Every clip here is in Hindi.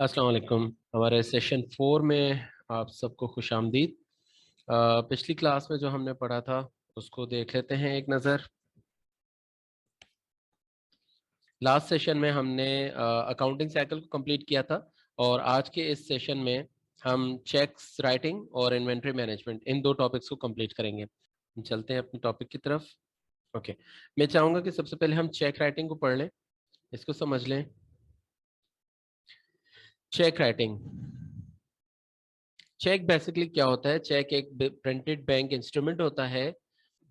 अस्सलाम वालेकुम। हमारे सेशन 4 में आप सबको खुश आमदीद। पिछली क्लास में जो हमने पढ़ा था उसको देख लेते हैं एक नज़र। लास्ट सेशन में हमने अकाउंटिंग साइकिल को कंप्लीट किया था और आज के इस सेशन में हम चेक्स राइटिंग और इन्वेंट्री मैनेजमेंट इन दो टॉपिक्स को कंप्लीट करेंगे। हम चलते हैं अपने टॉपिक की तरफ। ओके, मैं चाहूँगा कि सबसे पहले हम चेक राइटिंग को पढ़ लें, इसको समझ लें। चेक राइटिंग, चेक बेसिकली क्या होता है? चेक एक प्रिंटेड बैंक इंस्ट्रूमेंट होता है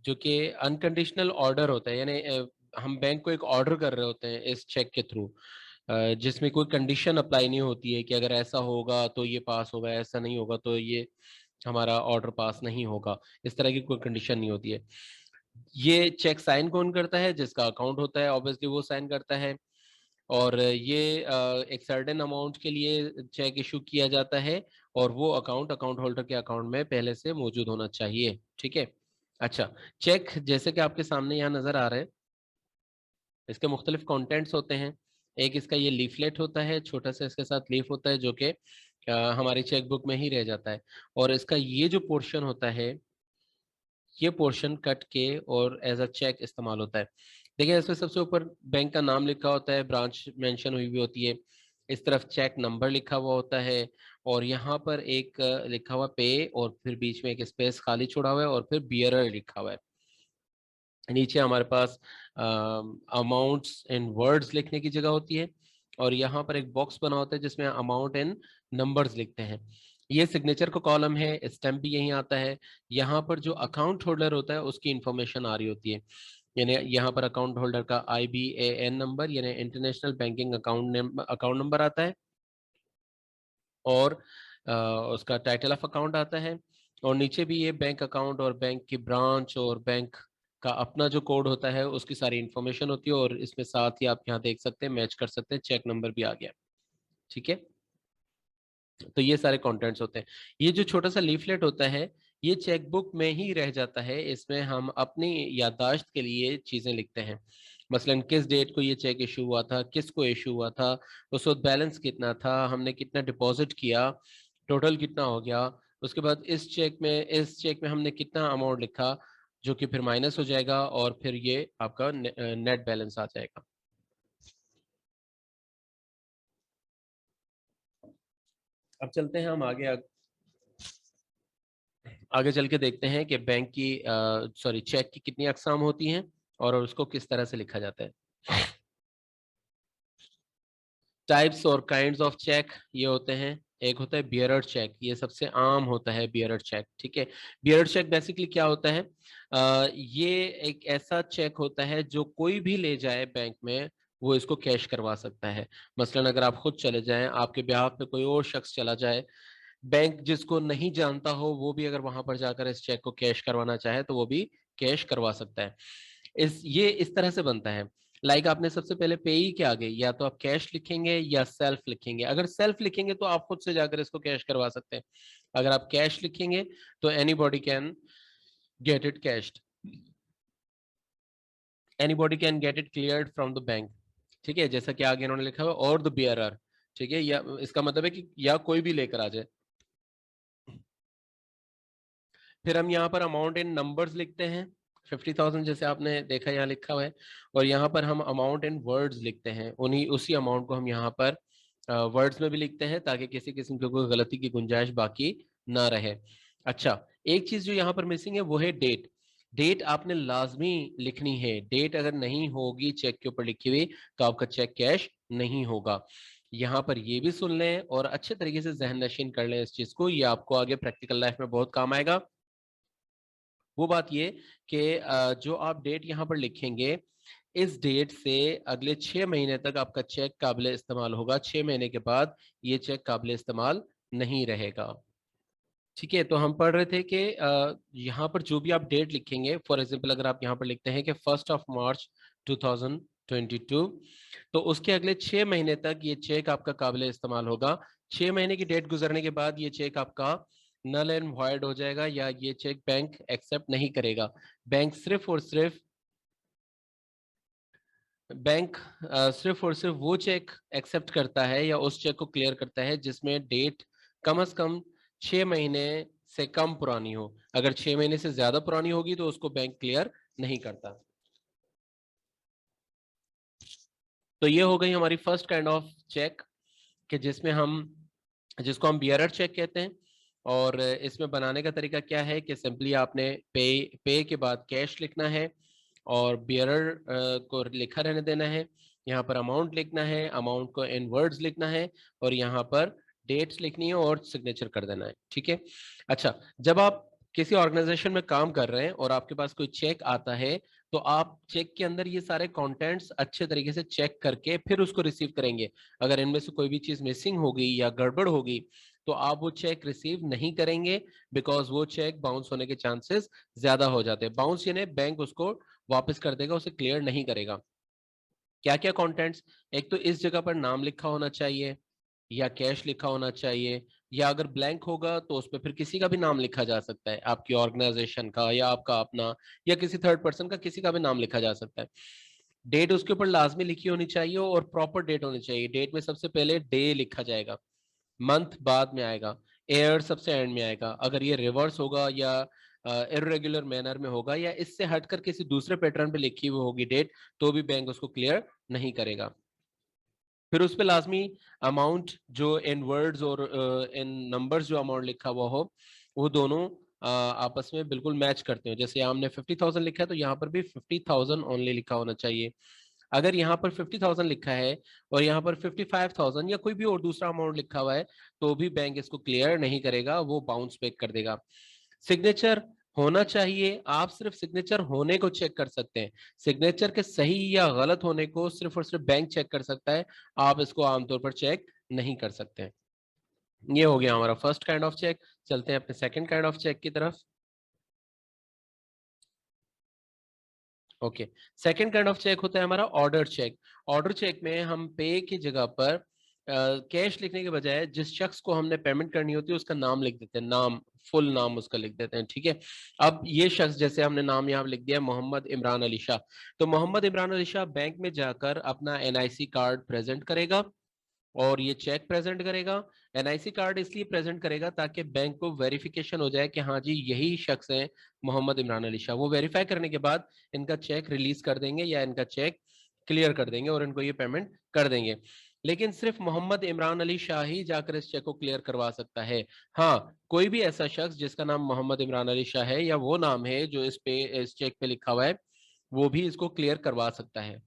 जो कि अनकंडीशनल ऑर्डर होता है, यानी हम बैंक को एक ऑर्डर कर रहे होते हैं इस चेक के थ्रू, जिसमें कोई कंडीशन अप्लाई नहीं होती है कि अगर ऐसा होगा तो ये पास होगा, ऐसा नहीं होगा तो ये हमारा ऑर्डर पास नहीं होगा। इस तरह की कोई कंडीशन नहीं होती है। ये चेक साइन कौन करता है? जिसका अकाउंट होता है ऑब्वियसली वो साइन करता है। और ये एक सर्टेन अमाउंट के लिए चेक इशू किया जाता है और वो अकाउंट होल्डर के अकाउंट में पहले से मौजूद होना चाहिए। ठीक है। अच्छा, चेक जैसे कि आपके सामने यहाँ नजर आ रहे हैं, इसके मुख्तलिफ कंटेंट्स होते हैं। एक इसका ये लीफलेट होता है, छोटा सा इसके साथ लीफ होता है जो कि हमारी चेक बुक में ही रह जाता है। और इसका ये जो पोर्शन होता है, ये पोर्शन कट के और एज अ चेक इस्तेमाल होता है। देखिए, इसमें सबसे ऊपर बैंक का नाम लिखा होता है, ब्रांच मेंशन हुई भी होती है। इस तरफ चेक नंबर लिखा हुआ होता है और यहाँ पर एक लिखा हुआ पे और फिर बीच में एक स्पेस खाली छोड़ा हुआ है और फिर बियरर लिखा हुआ है। नीचे हमारे पास अमाउंट्स इन वर्ड्स लिखने की जगह होती है और यहाँ पर एक बॉक्स बना होता है जिसमें अमाउंट इन नंबर्स लिखते हैं। ये सिग्नेचर का कॉलम है, स्टैम्प भी यहीं आता है। यहाँ पर जो अकाउंट होल्डर होता है उसकी इंफॉर्मेशन आ रही होती है, यानी यहाँ पर अकाउंट होल्डर का IBAN नंबर यानी इंटरनेशनल बैंकिंग अकाउंट नंबर आता है और उसका टाइटल ऑफ अकाउंट आता है। और नीचे भी ये बैंक अकाउंट और बैंक की ब्रांच और बैंक का अपना जो कोड होता है उसकी सारी इंफॉर्मेशन होती है। और इसमें साथ ही आप यहाँ देख सकते हैं, मैच कर सकते हैं, चेक नंबर भी आ गया। ठीक है, तो ये सारे कंटेंट्स होते हैं। ये जो छोटा सा लीफलेट होता है ये चेक बुक में ही रह जाता है। इसमें हम अपनी याददाश्त के लिए चीजें लिखते हैं, मसलन किस डेट को ये चेक इशू हुआ था, किसको इशू हुआ था, उस वक्त बैलेंस कितना था, हमने कितना डिपॉजिट किया, टोटल कितना हो गया। उसके बाद इस चेक में हमने कितना अमाउंट लिखा जो कि फिर माइनस हो जाएगा और फिर ये आपका नेट बैलेंस आ जाएगा। अब चलते हैं हम आगे आगे चल के देखते हैं कि बैंक की सॉरी चेक की कितनी अकसाम होती हैं और उसको किस तरह से लिखा जाता है। टाइप्स और काइंड्स ऑफ चेक ये होते हैं। एक होता है बियरर चेक, ये सबसे आम होता है बियरर चेक। ठीक है, बियरर चेक बेसिकली क्या होता है? ये एक ऐसा चेक होता है जो कोई भी ले जाए बैंक में वो इसको कैश करवा सकता है। मसलन अगर आप खुद चले जाएं, आपके ब्याह पे कोई और शख्स चला जाए, बैंक जिसको नहीं जानता हो वो भी अगर वहां पर जाकर इस चेक को कैश करवाना चाहे तो वो भी कैश करवा सकता है। ये इस तरह से बनता है। आपने सबसे पहले पे ही के आगे या तो आप कैश लिखेंगे या सेल्फ लिखेंगे। अगर सेल्फ लिखेंगे तो आप खुद से जाकर इसको कैश करवा सकते हैं। अगर आप कैश लिखेंगे तो anybody can get it cached, anybody can get it cleared from the bank. ठीक है, जैसा कि आगे इन्होंने लिखा हुआ और द बियरर। ठीक है, या इसका मतलब है कि या कोई भी लेकर आ जाए। फिर हम यहाँ पर अमाउंट इन नंबर्स लिखते हैं, 50,000 जैसे आपने देखा यहाँ लिखा हुआ है। और यहाँ पर हम अमाउंट इन वर्ड्स लिखते हैं, उन्हीं उसी अमाउंट को हम यहाँ पर वर्ड्स में भी लिखते हैं ताकि किसी किस्म की कोई गलती की गुंजाइश बाकी ना रहे। अच्छा, एक चीज जो यहाँ पर मिसिंग है वो है डेट। डेट आपने लाजमी लिखनी है। डेट अगर नहीं होगी चेक के ऊपर लिखी हुई तो आपका चेक कैश नहीं होगा। यहाँ पर ये भी सुन लें और अच्छे तरीके से जहन नशीन कर लें इस चीज को, ये आपको आगे प्रैक्टिकल लाइफ में बहुत काम आएगा। वो बात ये कि जो आप डेट यहाँ पर लिखेंगे, इस डेट से अगले 6 महीने तक आपका चेक काबिल इस्तेमाल होगा। 6 महीने के बाद ये चेक काबिल इस्तेमाल नहीं रहेगा। ठीक है, तो हम पढ़ रहे थे कि यहाँ पर जो भी आप डेट लिखेंगे, फॉर एग्जांपल अगर आप यहाँ पर लिखते हैं कि 1 मार्च 2022, तो उसके अगले 6 महीने तक ये चेक आपका काबिल इस्तेमाल होगा। 6 महीने की डेट गुजरने के बाद ये चेक आपका नल एंड वॉइड हो जाएगा या ये चेक बैंक एक्सेप्ट नहीं करेगा। बैंक सिर्फ और सिर्फ बैंक सिर्फ और सिर्फ वो चेक एक्सेप्ट करता है या उस चेक को क्लियर करता है जिसमें डेट कम से कम 6 महीने से कम पुरानी हो। अगर 6 महीने से ज्यादा पुरानी होगी तो उसको बैंक क्लियर नहीं करता। तो ये हो गई हमारी फर्स्ट काइंड ऑफ चेक कि जिसको हम बियरर चेक कहते हैं। और इसमें बनाने का तरीका क्या है कि सिंपली आपने पे के बाद कैश लिखना है और बियरर को लिखा रहने देना है। यहाँ पर अमाउंट लिखना है, अमाउंट को इन वर्ड्स लिखना है और यहाँ पर डेट्स लिखनी है और सिग्नेचर कर देना है। ठीक है। अच्छा, जब आप किसी ऑर्गेनाइजेशन में काम कर रहे हैं और आपके पास कोई चेक आता है तो आप चेक के अंदर ये सारे कंटेंट्स अच्छे तरीके से चेक करके फिर उसको रिसीव करेंगे। अगर इनमें से कोई भी चीज मिसिंग होगी या गड़बड़ होगी तो आप वो चेक रिसीव नहीं करेंगे, बिकॉज वो चेक बाउंस होने के चांसेस ज्यादा हो जाते हैं। बाउंस यानी बैंक उसको वापस कर देगा, उसे क्लियर नहीं करेगा। क्या क्या कंटेंट्स? एक तो इस जगह पर नाम लिखा होना चाहिए या कैश लिखा होना चाहिए, या अगर ब्लैंक होगा तो उस पर फिर किसी का भी नाम लिखा जा सकता है, आपकी ऑर्गेनाइजेशन का या आपका अपना या किसी थर्ड पर्सन का, किसी का भी नाम लिखा जा सकता है। डेट उसके ऊपर लाजमी लिखी होनी चाहिए और प्रॉपर डेट होनी चाहिए। डेट में सबसे पहले डे लिखा जाएगा, मंथ बाद में आएगा, ईयर सबसे एंड में आएगा। अगर ये रिवर्स होगा या इरेगुलर मैनर में होगा या इससे हटकर किसी दूसरे पैटर्न पे लिखी हुई होगी डेट, तो भी बैंक उसको क्लियर नहीं करेगा। फिर उस पे लाजमी अमाउंट जो इन वर्ड्स और इन नंबर्स जो अमाउंट लिखा हुआ हो वो दोनों आपस में बिल्कुल मैच करते हो। जैसे हमने 50,000 लिखा है तो यहाँ पर भी 50,000 ओनली लिखा होना चाहिए। अगर यहाँ पर 50,000 लिखा है और यहाँ पर 55,000 या कोई भी और दूसरा अमाउंट लिखा हुआ है तो भी बैंक इसको क्लियर नहीं करेगा, वो बाउंस बैक कर देगा। सिग्नेचर होना चाहिए। आप सिर्फ सिग्नेचर होने को चेक कर सकते हैं, सिग्नेचर के सही या गलत होने को सिर्फ और सिर्फ बैंक चेक कर सकता है। आप इसको आमतौर पर चेक नहीं कर सकते। ये हो गया हमारा फर्स्ट काइंड ऑफ चेक। चलते हैं अपने सेकंड काइंड ऑफ चेक की तरफ। Okay, second kind of cheque होता है हमारा ऑर्डर चेक। ऑर्डर चेक में हम पे की जगह पर कैश लिखने के बजाय जिस शख्स को हमने पेमेंट करनी होती है उसका नाम लिख देते हैं, नाम, फुल नाम उसका लिख देते हैं। ठीक है। अब ये शख्स, जैसे हमने नाम यहाँ लिख दिया मोहम्मद इमरान अली शाह, तो मोहम्मद इमरान अली शाह बैंक में जाकर अपना एनआईसी कार्ड प्रेजेंट करेगा और ये चेक प्रेजेंट करेगा। एनआईसी कार्ड इसलिए प्रेजेंट करेगा ताकि बैंक को वेरिफिकेशन हो जाए कि हाँ जी यही शख्स है मोहम्मद इमरान अली शाह। वो वेरीफाई करने के बाद इनका चेक रिलीज कर देंगे या इनका चेक क्लियर कर देंगे और इनको ये पेमेंट कर देंगे। लेकिन सिर्फ मोहम्मद इमरान अली शाह ही जाकर इस चेक को क्लियर करवा सकता है। हाँ, कोई भी ऐसा शख्स जिसका नाम मोहम्मद इमरान अली शाह है या वो नाम है जो इस चेक पे लिखा हुआ है, वो भी इसको क्लियर करवा सकता है।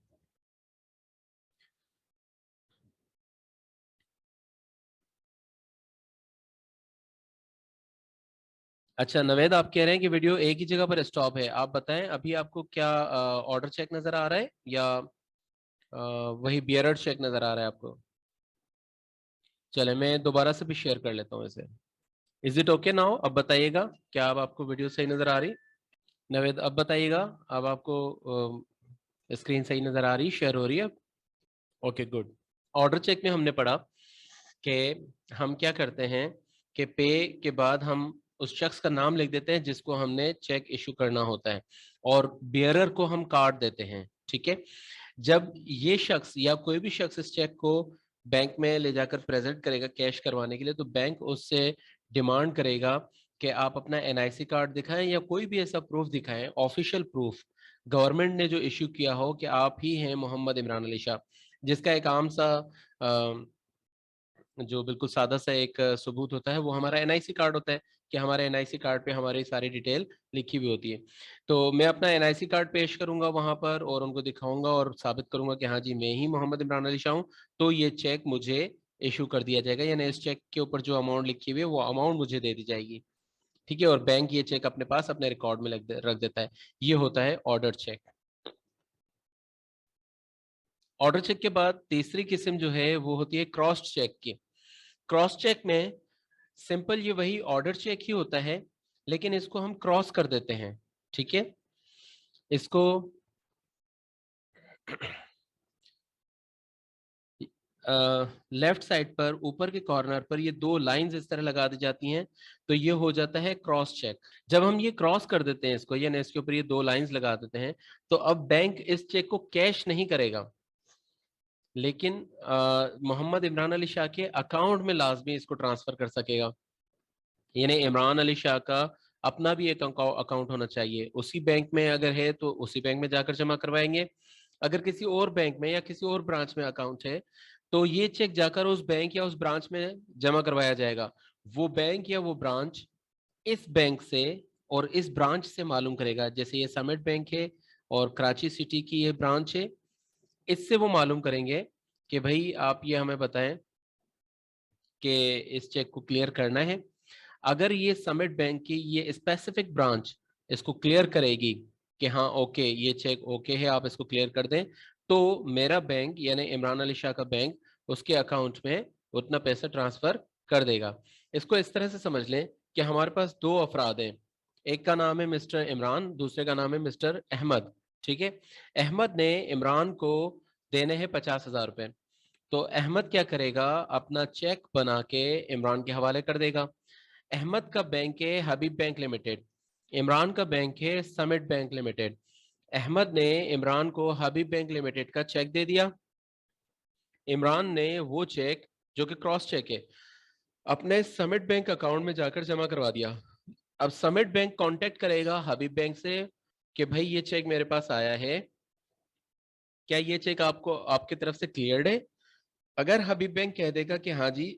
अच्छा नवेद, आप कह रहे हैं कि वीडियो एक ही जगह पर स्टॉप है। आप बताएं अभी आपको क्या ऑर्डर चेक नजर आ रहा है या वही बियरर चेक नजर आ रहा है आपको? चले मैं दोबारा से भी शेयर कर लेता हूँ इसे। Is it okay now? अब बताइएगा, क्या अब आपको वीडियो सही नजर आ रही? नवेद अब बताइएगा, अब आपको स्क्रीन सही नजर आ रही, शेयर हो रही है? Okay good. ऑर्डर चेक में हमने पढ़ा कि हम क्या करते हैं कि पे के बाद हम उस शख्स का नाम लिख देते हैं जिसको हमने चेक इशू करना होता है और बियरर को हम कार्ड देते हैं। ठीक है। जब ये शख्स या कोई भी शख्स इस चेक को बैंक में ले जाकर प्रेजेंट करेगा कैश करवाने के लिए, तो बैंक उससे डिमांड करेगा कि आप अपना एनआईसी कार्ड दिखाएं या कोई भी ऐसा प्रूफ दिखाएं, ऑफिशियल प्रूफ गवर्नमेंट ने जो इशू किया हो कि आप ही हैं मोहम्मद इमरान अली शाह। जिसका एक आम सा जो बिल्कुल सादा सा एक सबूत होता है वो हमारा एनआईसी कार्ड होता है कि हमारे एनआईसी कार्ड पे हमारी सारी डिटेल लिखी हुई होती है। तो मैं अपना एनआईसी कार्ड पेश करूंगा वहां पर और उनको दिखाऊंगा और साबित करूंगा कि हाँ जी मैं ही मोहम्मद इमरान अली शाह हूँ, तो ये चेक मुझे इशू कर दिया जाएगा, यानी इस चेक के ऊपर जो अमाउंट लिखी हुई है वो अमाउंट मुझे दे दी जाएगी। ठीक है। और बैंक ये चेक अपने पास अपने रिकॉर्ड में रख देता है। ये होता है ऑर्डर चेक। ऑर्डर चेक के बाद तीसरी किस्म जो है वो होती है क्रॉस चेक की। क्रॉस चेक में सिंपल ये वही ऑर्डर चेक ही होता है, लेकिन इसको हम क्रॉस कर देते हैं। ठीक है। इसको लेफ्ट साइड पर ऊपर के कॉर्नर पर ये दो लाइंस इस तरह लगा दी जाती हैं, तो ये हो जाता है क्रॉस चेक। जब हम ये क्रॉस कर देते हैं इसको, यानी इसके ऊपर ये दो लाइंस लगा देते हैं, तो अब बैंक इस चेक को कैश नहीं करेगा, लेकिन मोहम्मद इमरान अली शाह के अकाउंट में लाजमी इसको ट्रांसफर कर सकेगा। यानी इमरान अली शाह का अपना भी एक अकाउंट होना चाहिए, उसी बैंक में अगर है तो उसी बैंक में जाकर जमा करवाएंगे। अगर किसी और बैंक में या किसी और ब्रांच में अकाउंट है तो ये चेक जाकर उस बैंक या उस ब्रांच में जमा करवाया जाएगा। वो बैंक या वो ब्रांच इस बैंक से और इस ब्रांच से मालूम करेगा, जैसे ये समिट बैंक है और कराची सिटी की ये ब्रांच है, इससे वो मालूम करेंगे कि भाई आप ये हमें बताएं कि इस चेक को क्लियर करना है। अगर ये समिट बैंक की ये स्पेसिफिक ब्रांच इसको क्लियर करेगी कि हाँ ओके ये चेक ओके है, आप इसको क्लियर कर दें, तो मेरा बैंक यानी इमरान अली शाह का बैंक उसके अकाउंट में उतना पैसा ट्रांसफर कर देगा। इसको इस तरह से समझ लें कि हमारे पास दो अफराद हैं, एक का नाम है मिस्टर इमरान, दूसरे का नाम है मिस्टर अहमद। ठीक है, अहमद ने इमरान को देने हैं 50,000 रुपए, तो अहमद क्या करेगा, अपना चेक बना के इमरान के हवाले कर देगा। अहमद का बैंक है हबीब बैंक लिमिटेड, इमरान का बैंक है समिट बैंक लिमिटेड। अहमद ने इमरान को हबीब बैंक लिमिटेड का चेक दे दिया, इमरान ने वो चेक जो कि क्रॉस चेक है अपने समिट बैंक अकाउंट में जाकर जमा करवा दिया। अब समिट बैंक कांटेक्ट करेगा हबीब बैंक से कि भाई ये चेक मेरे पास आया है, क्या ये चेक आपको आपकी तरफ से क्लियर्ड है। अगर हबीब बैंक कह देगा कि हाँ जी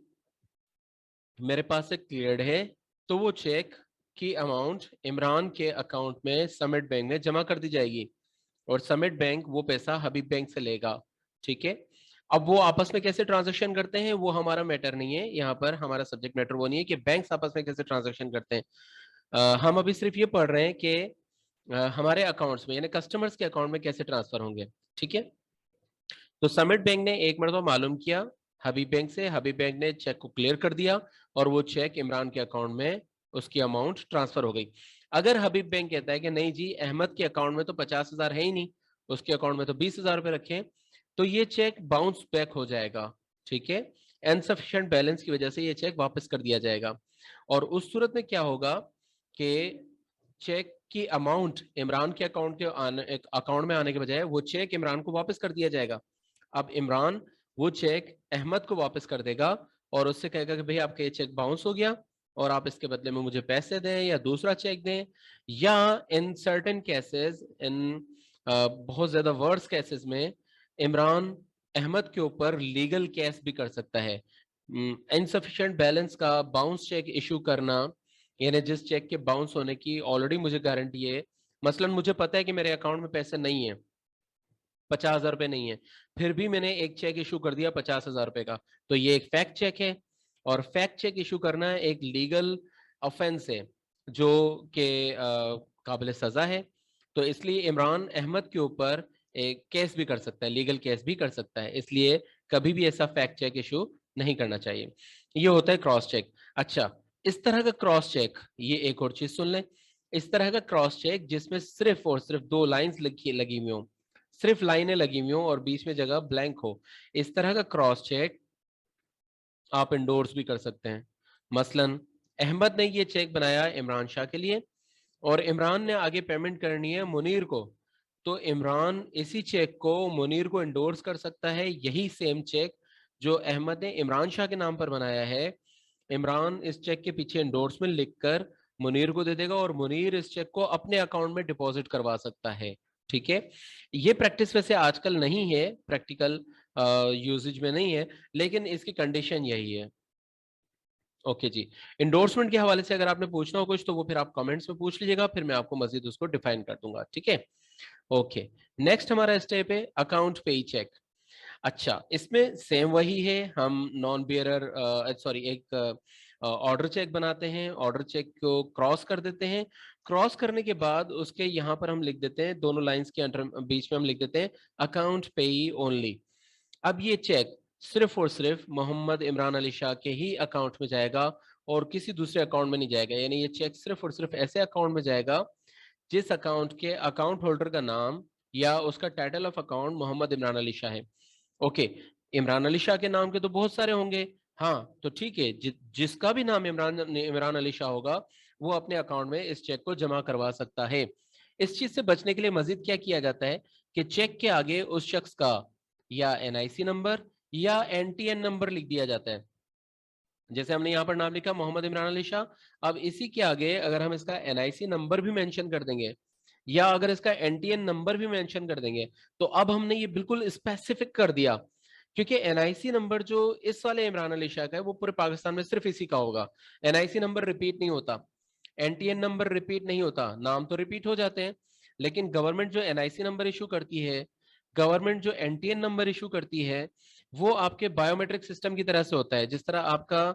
मेरे पास से क्लियर्ड है, तो वो चेक की अमाउंट इमरान के अकाउंट में समिट बैंक में जमा कर दी जाएगी और समिट बैंक वो पैसा हबीब बैंक से लेगा। ठीक है, अब वो आपस में कैसे ट्रांजैक्शन करते हैं वो हमारा मैटर नहीं है, यहाँ पर हमारा सब्जेक्ट मैटर वो नहीं है कि बैंक्स आपस में कैसे ट्रांजैक्शन करते हैं। हम अभी सिर्फ ये पढ़ रहे हैं कि हमारे अकाउंट्स में यानी कस्टमर्स के अकाउंट में कैसे ट्रांसफर होंगे। ठीक है, तो समिट बैंक ने एक मरतबा मालूम किया हबीब बैंक से, हबीब बैंक ने चेक को क्लियर कर दिया और वो चेक इमरान के अकाउंट में उसकी अमाउंट ट्रांसफर हो गई। अगर हबीब बैंक कहता है कि नहीं जी अहमद के अकाउंट में तो 50,000 है ही नहीं, उसके अकाउंट में तो 20,000 रुपए रखे, तो ये चेक बाउंस बैक हो जाएगा। ठीक है, इनसफिशिएंट बैलेंस की वजह से ये चेक वापस कर दिया जाएगा। और उस सूरत में क्या होगा कि चेक की अमाउंट इमरान के अकाउंट में आने के बजाय वो चेक इमरान को वापस कर दिया जाएगा। अब इमरान वो चेक अहमद को वापस कर देगा और उससे कहेगा कि भाई आपका ये चेक बाउंस हो गया और आप इसके बदले में मुझे पैसे दें या दूसरा चेक दें, या इन सर्टेन केसेस, इन बहुत ज्यादा वर्स केसेस में इमरान अहमद के ऊपर लीगल केस भी कर सकता है। इनसफिशिएंट बैलेंस का बाउंस चेक इशू करना, यानी जिस चेक के बाउंस होने की ऑलरेडी मुझे गारंटी है, मसलन मुझे पता है कि मेरे अकाउंट में पैसे नहीं है, 50,000 रुपए नहीं है, फिर भी मैंने एक चेक इशू कर दिया 50,000 रुपए का, तो ये एक फैक्ट चेक है और फैक्ट चेक इशू करना एक लीगल ऑफेंस है जो कि काबिल सजा है। तो इसलिए इमरान अहमद के ऊपर एक केस भी कर सकता है, लीगल केस भी कर सकता है, इसलिए कभी भी ऐसा फैक्ट चेक इशू नहीं करना चाहिए। ये होता है क्रॉस चेक। अच्छा, इस तरह का क्रॉस चेक, ये एक और चीज सुन लें, इस तरह का क्रॉस चेक जिसमें सिर्फ और सिर्फ दो लाइंस लगी हुई हो, सिर्फ लाइनें लगी हुई हो और बीच में जगह ब्लैंक हो, इस तरह का क्रॉस चेक आप इंडोर्स भी कर सकते हैं। मसलन अहमद ने ये चेक बनाया इमरान शाह के लिए और इमरान ने आगे पेमेंट करनी है मुनीर को, तो इमरान इसी चेक को मुनीर को इंडोर्स कर सकता है, यही सेम चेक जो अहमद ने इमरान शाह के नाम पर बनाया है, इमरान इस चेक के पीछे इंडोर्समेंट लिखकर मुनीर को दे देगा और मुनीर इस चेक को अपने अकाउंट में डिपॉजिट करवा सकता है। ठीक है, ये प्रैक्टिस वैसे आजकल नहीं है, प्रैक्टिकल यूजेज में नहीं है, लेकिन इसकी कंडीशन यही है। ओके जी, इंडोर्समेंट के हवाले से अगर आपने पूछना हो कुछ तो वो फिर आप कमेंट्स में पूछ लीजिएगा, फिर मैं आपको मजीद उसको डिफाइन कर दूंगा। ठीक है, ओके। नेक्स्ट हमारा स्टेप है अकाउंट पे चेक। अच्छा, इसमें सेम वही है, हम नॉन बियरर सॉरी एक ऑर्डर चेक बनाते हैं, ऑर्डर चेक को क्रॉस कर देते हैं, क्रॉस करने के बाद उसके यहाँ पर हम लिख देते हैं, दोनों लाइंस के अंडर बीच में हम लिख देते हैं अकाउंट पेई ओनली। अब ये चेक सिर्फ और सिर्फ मोहम्मद इमरान अली शाह के ही अकाउंट में जाएगा और किसी दूसरे अकाउंट में नहीं जाएगा, यानी ये चेक सिर्फ और सिर्फ ऐसे अकाउंट में जाएगा जिस अकाउंट के अकाउंट होल्डर का नाम या उसका title of account Mohammad Imran Ali Shah है। ओके, इमरान अली शाह के नाम के तो बहुत सारे होंगे। हाँ तो ठीक है, जिसका भी नाम इमरान इमरान अली शाह होगा वो अपने अकाउंट में इस चेक को जमा करवा सकता है। इस चीज से बचने के लिए मजीद क्या किया जाता है कि चेक के आगे उस शख्स का या एनआईसी नंबर या एनटीएन नंबर लिख दिया जाता है। जैसे हमने यहाँ पर नाम लिखा मोहम्मद इमरान अली शाह, अब इसी के आगे अगर हम इसका एनआईसी नंबर भी मेंशन कर देंगे या अगर इसका एनटीएन नंबर भी मेंशन कर देंगे, तो अब हमने ये बिल्कुल स्पेसिफिक कर दिया, क्योंकि एनआईसी नंबर जो इस वाले इमरान अली शाह का है वो पूरे पाकिस्तान में सिर्फ इसी का होगा। एनआईसी नंबर रिपीट नहीं होता, एनटीएन नंबर रिपीट नहीं होता, नाम तो रिपीट हो जाते हैं, लेकिन गवर्नमेंट जो एनआईसी नंबर इशू करती है, गवर्नमेंट जो एनटीएन नंबर इशू करती है, वो आपके बायोमेट्रिक सिस्टम की तरह से होता है। जिस तरह आपका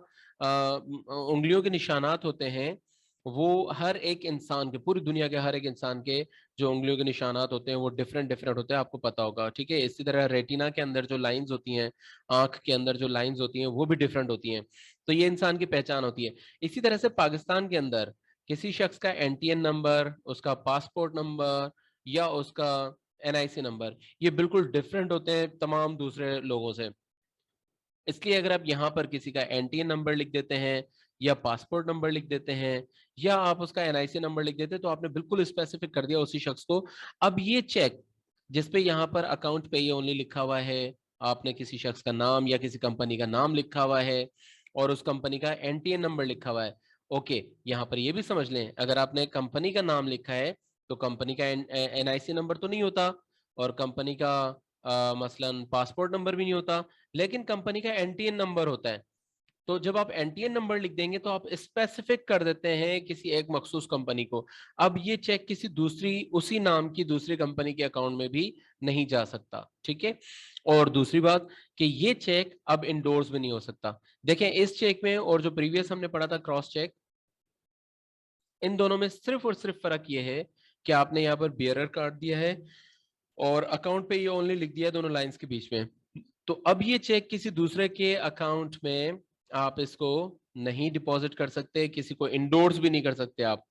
उंगलियों के निशानात होते हैं, वो हर एक इंसान के, पूरी दुनिया के हर एक इंसान के जो उंगलियों के निशानात होते हैं वो डिफरेंट डिफरेंट होते हैं, आपको पता होगा, ठीक है। इसी तरह रेटिना के अंदर जो लाइंस होती हैं, आंख के अंदर जो लाइंस होती हैं वो भी डिफरेंट होती हैं, तो ये इंसान की पहचान होती है। इसी तरह से पाकिस्तान के अंदर किसी शख्स का एनटीएन नंबर, उसका पासपोर्ट नंबर या उसका एनआईसी नंबर, ये बिल्कुल डिफरेंट होते हैं तमाम दूसरे लोगों से। इसलिए अगर आप यहाँ पर किसी का एनटीएन नंबर लिख देते हैं या पासपोर्ट नंबर लिख देते हैं या आप उसका एनआईसी नंबर लिख देते हैं, तो आपने बिल्कुल स्पेसिफिक कर दिया उसी शख्स को। अब ये चेक जिसपे यहाँ पर अकाउंट पे ये ओनली लिखा हुआ है, आपने किसी शख्स का नाम या किसी कंपनी का नाम लिखा हुआ है और उस कंपनी का एनटीएन नंबर लिखा हुआ है, ओके। यहाँ पर ये भी समझ लें, अगर आपने कंपनी का नाम लिखा है तो कंपनी का एनआईसी नंबर तो नहीं होता और कंपनी का मसलन पासपोर्ट नंबर भी नहीं होता, लेकिन कंपनी का एनटीएन नंबर होता है। तो जब आप एनटीएन नंबर लिख देंगे तो आप स्पेसिफिक कर देते हैं किसी एक मखसूस कंपनी को। अब ये चेक किसी दूसरी उसी नाम की दूसरी कंपनी के अकाउंट में भी नहीं जा सकता, ठीक है। और दूसरी बात कि ये चेक अब इंडोर्स भी नहीं हो सकता। देखें इस चेक में और जो प्रीवियस हमने पढ़ा था क्रॉस चेक, इन दोनों में सिर्फ और सिर्फ फर्क ये है कि आपने यहाँ पर बियरर काट दिया है और अकाउंट पे ये ओनली लिख दिया है दोनों लाइंस के बीच में। तो अब ये चेक किसी दूसरे के अकाउंट में आप इसको नहीं डिपॉजिट कर सकते, किसी को इंडोर्स भी नहीं कर सकते आप।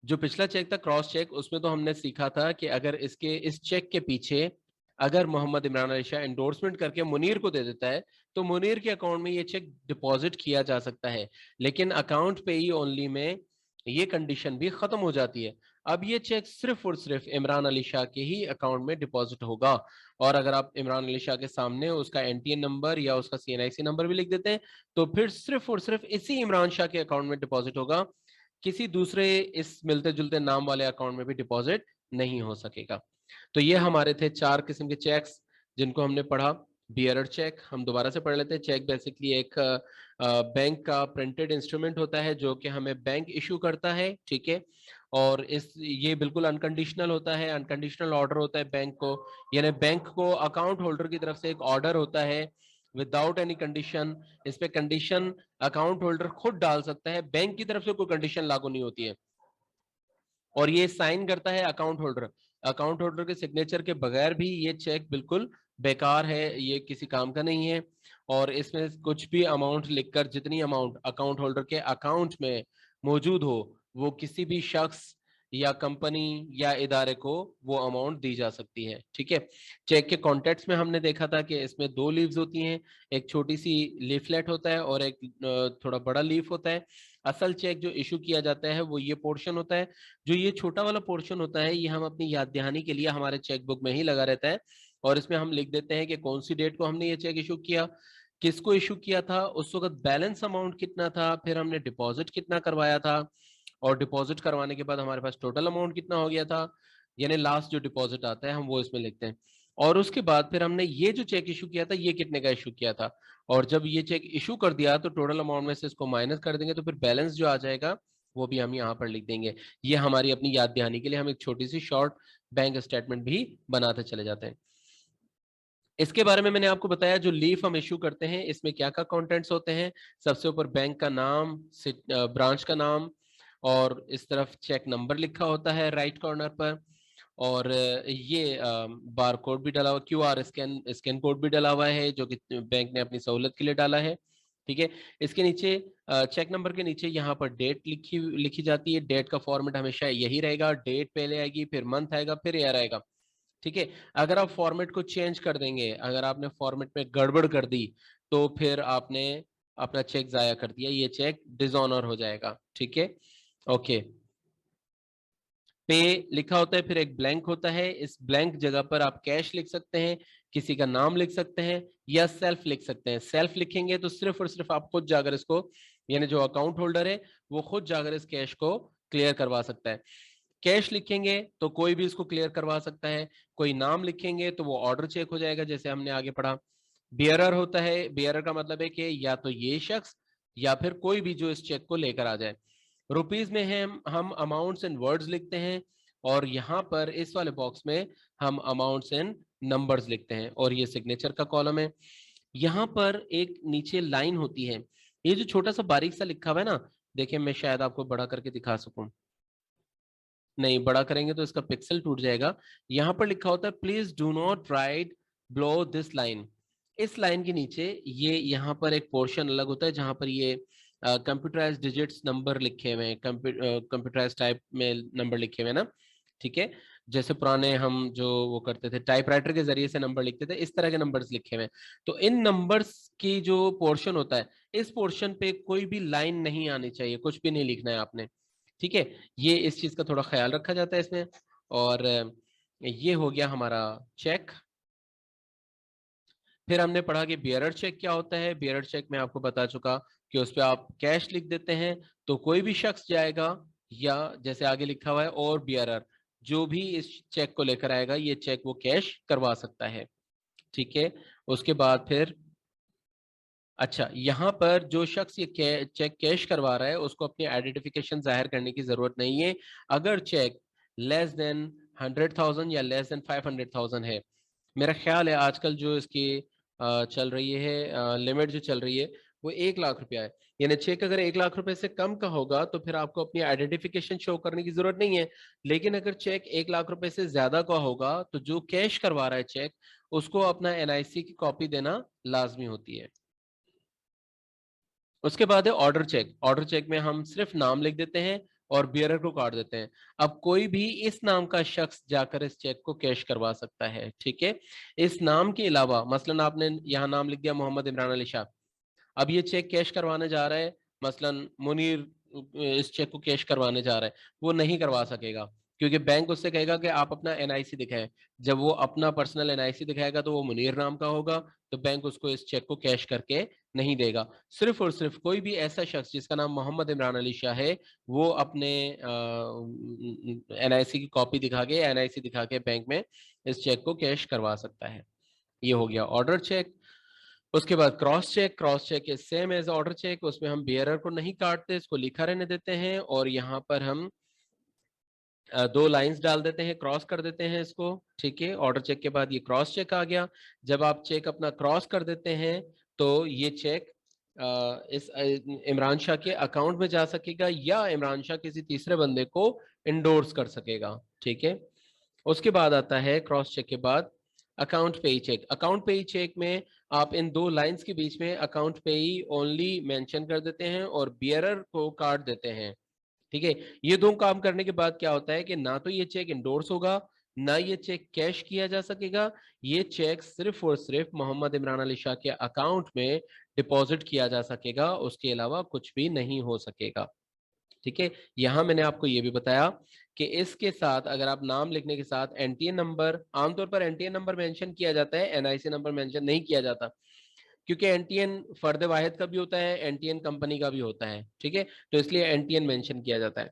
जो पिछला चेक था क्रॉस चेक, उसमें तो हमने सीखा था कि अगर इसके इस चेक के पीछे अगर मोहम्मद इमरान अली शाह एंडोर्समेंट करके मुनीर को दे देता है तो मुनीर के अकाउंट में ये चेक डिपॉजिट किया जा सकता है, लेकिन अकाउंट पे ही ओनली में ये कंडीशन भी खत्म हो जाती है। अब ये चेक सिर्फ और सिर्फ इमरान अली शाह के ही अकाउंट में डिपॉजिट होगा। और अगर आप इमरान अली शाह के सामने उसका एनटीएन नंबर या उसका सीएनआईसी नंबर भी लिख देते हैं तो फिर सिर्फ और सिर्फ इसी इमरान शाह के अकाउंट में डिपॉजिट होगा, किसी दूसरे इस मिलते जुलते नाम वाले अकाउंट में भी डिपॉजिट नहीं हो सकेगा। तो ये हमारे थे 4 किस्म के चेक्स जिनको हमने पढ़ा। बियरर चेक हम दोबारा से पढ़ लेते हैं। चेक बेसिकली एक बैंक का प्रिंटेड इंस्ट्रूमेंट होता है जो कि हमें बैंक इशू करता है, ठीक है। और इस ये बिल्कुल अनकंडीशनल होता है, अनकंडीशनल ऑर्डर होता है बैंक को, यानी बैंक को अकाउंट होल्डर की तरफ से एक ऑर्डर होता है विदाउट एनी कंडीशन। इस पे कंडीशन अकाउंट होल्डर खुद डाल सकता है, बैंक की तरफ से कोई कंडीशन लागू नहीं होती है। और ये साइन करता है अकाउंट होल्डर। अकाउंट होल्डर के सिग्नेचर के बगैर भी ये चेक बिल्कुल बेकार है, ये किसी काम का नहीं है। और इसमें कुछ भी अमाउंट लिखकर, जितनी अमाउंट अकाउंट होल्डर के अकाउंट में मौजूद हो, वो किसी भी शख्स या कंपनी या इदारे को वो अमाउंट दी जा सकती है, ठीक है। चेक के कॉन्टेक्ट्स में हमने देखा था कि इसमें 2 लीव्स होती हैं, एक छोटी सी लीफलेट होता है और एक थोड़ा बड़ा लीफ होता है। असल चेक जो इशू किया जाता है वो ये पोर्शन होता है। जो ये छोटा वाला पोर्शन होता है ये हम अपनी याद दहानी के लिए हमारे चेक बुक में ही लगा रहता है, और इसमें हम लिख देते हैं कि कौन सी डेट को हमने ये चेक इशू किया, किसको इशू किया था, उस वक्त बैलेंस अमाउंट कितना था, फिर हमने डिपॉजिट कितना करवाया था, और डिपॉजिट करवाने के बाद हमारे पास टोटल अमाउंट कितना हो गया था, यानी लास्ट जो डिपॉजिट आता है हम वो इसमें लिखते हैं। और उसके बाद फिर हमने ये जो चेक इशू किया था ये कितने का इशू किया था, और जब ये चेक इशू कर दिया तो टोटल अमाउंट में से इसको माइनस कर देंगे, तो फिर बैलेंस जो आ जाएगा वो भी हम यहाँ पर लिख देंगे। ये हमारी अपनी याद दहानी के लिए हम एक छोटी सी शॉर्ट बैंक स्टेटमेंट भी बनाते चले जाते हैं। इसके बारे में मैंने आपको बताया जो लीफ हम इशू करते हैं इसमें क्या क्या कंटेंट्स होते हैं। सबसे ऊपर बैंक का नाम, ब्रांच का नाम, और इस तरफ चेक नंबर लिखा होता है राइट कॉर्नर पर, और ये बार कोड भी डला हुआ, क्यूआर स्कैन स्कैन कोड भी डला हुआ है जो कि बैंक ने अपनी सहूलत के लिए डाला है, ठीक है। इसके नीचे चेक नंबर के नीचे यहाँ पर डेट लिखी जाती है। डेट का फॉर्मेट हमेशा यही रहेगा, डेट पहले आएगी, फिर मंथ आएगा, फिर ईयर आएगा। ठीक है। अगर आप फॉर्मेट को चेंज कर देंगे, अगर आपने फॉर्मेट में गड़बड़ कर दी, तो फिर आपने अपना चेक जाया कर दिया, ये चेक डिसऑनर हो जाएगा। ठीक है, ओके। पे लिखा होता है, फिर एक ब्लैंक होता है, इस ब्लैंक जगह पर आप कैश लिख सकते हैं, किसी का नाम लिख सकते हैं, या सेल्फ लिख सकते हैं। सेल्फ लिखेंगे तो सिर्फ और सिर्फ आप खुद जाकर इसको, यानी जो अकाउंट होल्डर है वो खुद जाकर इस कैश को क्लियर करवा सकता है। कैश लिखेंगे तो कोई भी इसको क्लियर करवा सकता है, कोई नाम लिखेंगे तो वो ऑर्डर चेक हो जाएगा, जैसे हमने आगे पढ़ा। बियरर होता है, बियरर का मतलब है कि या तो ये शख्स या फिर कोई भी जो इस चेक को लेकर आ जाए। रुपीज में हम अमाउंट्स इन वर्ड्स लिखते हैं, और यहाँ पर इस वाले बॉक्स में हम अमाउंट्स इन नंबर्स लिखते हैं, और ये सिग्नेचर का कॉलम है। यहाँ पर एक नीचे लाइन होती है, ये जो छोटा सा बारीक सा लिखा हुआ है ना, देखिए मैं शायद आपको बड़ा करके दिखा सकूं, नहीं बड़ा करेंगे तो इसका पिक्सल टूट जाएगा। यहाँ पर लिखा होता है please do not right below this line. इस लाइन के नीचे ये यहाँ पर एक पोर्शन अलग होता है जहां पर ये कंप्यूटराइज डिजिट्स नंबर लिखे हुए हैं, कंप्यूटराइज टाइप में नंबर लिखे हुए हैं ना। ठीक है, जैसे पुराने हम जो वो करते थे टाइपराइटर के जरिए से नंबर लिखते थे, इस तरह के नंबर्स लिखे हुए हैं। तो इन नंबर्स की जो पोर्शन होता है, इस पोर्शन पे कोई भी लाइन नहीं आनी चाहिए, कुछ भी नहीं लिखना है आपने। ठीक है, ये इस चीज का थोड़ा ख्याल रखा जाता है इसमें। और ये हो गया हमारा चेक। फिर हमने पढ़ा कि बियरर चेक क्या होता है। बियरर चेक में आपको बता चुका कि उस पर आप कैश लिख देते हैं तो कोई भी शख्स जाएगा, या जैसे आगे लिखा हुआ है और बियरर, जो भी इस चेक को लेकर आएगा ये चेक वो कैश करवा सकता है। ठीक है, उसके बाद फिर अच्छा, यहाँ पर जो शख्स ये चेक कैश करवा रहा है उसको अपनी आइडेंटिफिकेशन जाहिर करने की जरूरत नहीं है, अगर चेक लेस देन 100,000 या लेस देन 500,000 है। मेरा ख्याल है आजकल जो इसकी चल रही है लिमिट जो चल रही है वो 1 लाख रुपया है। यानी चेक अगर 1 लाख रुपए से कम का होगा तो फिर आपको अपनी आइडेंटिफिकेशन शो करने की जरूरत नहीं है। लेकिन अगर चेक 1 लाख रुपए से ज्यादा का होगा तो जो कैश करवा रहा है चेक, उसको अपना एनआईसी की कॉपी देना लाजमी होती है। उसके बाद है ऑर्डर चेक। ऑर्डर चेक में हम सिर्फ नाम लिख देते हैं और बियरर को काट देते हैं। अब कोई भी इस नाम का शख्स जाकर इस चेक को कैश करवा सकता है। ठीक है, इस नाम के अलावा मसलन आपने यहाँ नाम लिख दिया मोहम्मद इमरान अली शाह, अब ये चेक कैश करवाने जा रहा है, मसलन मुनीर इस चेक को कैश करवाने जा रहा है, वो नहीं करवा सकेगा, क्योंकि बैंक उससे कहेगा कि आप अपना एनआईसी दिखाएं। जब वो अपना पर्सनल एनआईसी दिखाएगा तो वो मुनीर नाम का होगा, तो बैंक उसको इस चेक को कैश करके नहीं देगा। सिर्फ और सिर्फ कोई भी ऐसा शख्स जिसका नाम मोहम्मद इमरान अली शाह है, वो अपने एनआईसी की कॉपी दिखा के, एनआईसी दिखा के बैंक में इस चेक को कैश करवा सकता है। ये हो गया ऑर्डर चेक। उसके बाद cross cheque. Cross cheque is same as order cheque, उसमें हम बियरर को नहीं काटते, इसको लिखा रहने देते हैं, और यहाँ पर हम 2 लाइंस डाल देते हैं, क्रॉस कर देते हैं इसको। ठीक है, ऑर्डर चेक के बाद ये क्रॉस चेक आ गया। जब आप चेक अपना क्रॉस कर देते हैं तो ये चेक इस इमरान शाह के अकाउंट में जा सकेगा, या इमरान शाह किसी तीसरे बंदे को इंडोर्स कर सकेगा। ठीक है, उसके बाद आता है क्रॉस चेक के बाद अकाउंट पेई चेक। अकाउंट पेई चेक में आप इन 2 लाइंस के बीच में अकाउंट पेई ओनली मेंशन कर देते हैं और बियरर को काट देते हैं। ठीक है, ये दो काम करने के बाद क्या होता है कि ना तो ये चेक इंडोर्स होगा, ना ये चेक कैश किया जा सकेगा, ये चेक सिर्फ और सिर्फ मोहम्मद इमरान अली शाह के अकाउंट में डिपॉजिट किया जा सकेगा, उसके अलावा कुछ भी नहीं हो सकेगा। ठीक है, यहां मैंने आपको ये भी बताया कि इसके साथ अगर आप नाम लिखने के साथ एनटीएन नंबर, आमतौर पर एनटीएन नंबर मेंशन किया जाता है, एनआईसी नंबर मेंशन नहीं किया जाता, क्योंकि एनटीएन फर्द वाहिद का भी होता है, एनटीएन कंपनी का भी होता है। ठीक है, तो इसलिए एनटीएन मेंशन किया जाता है।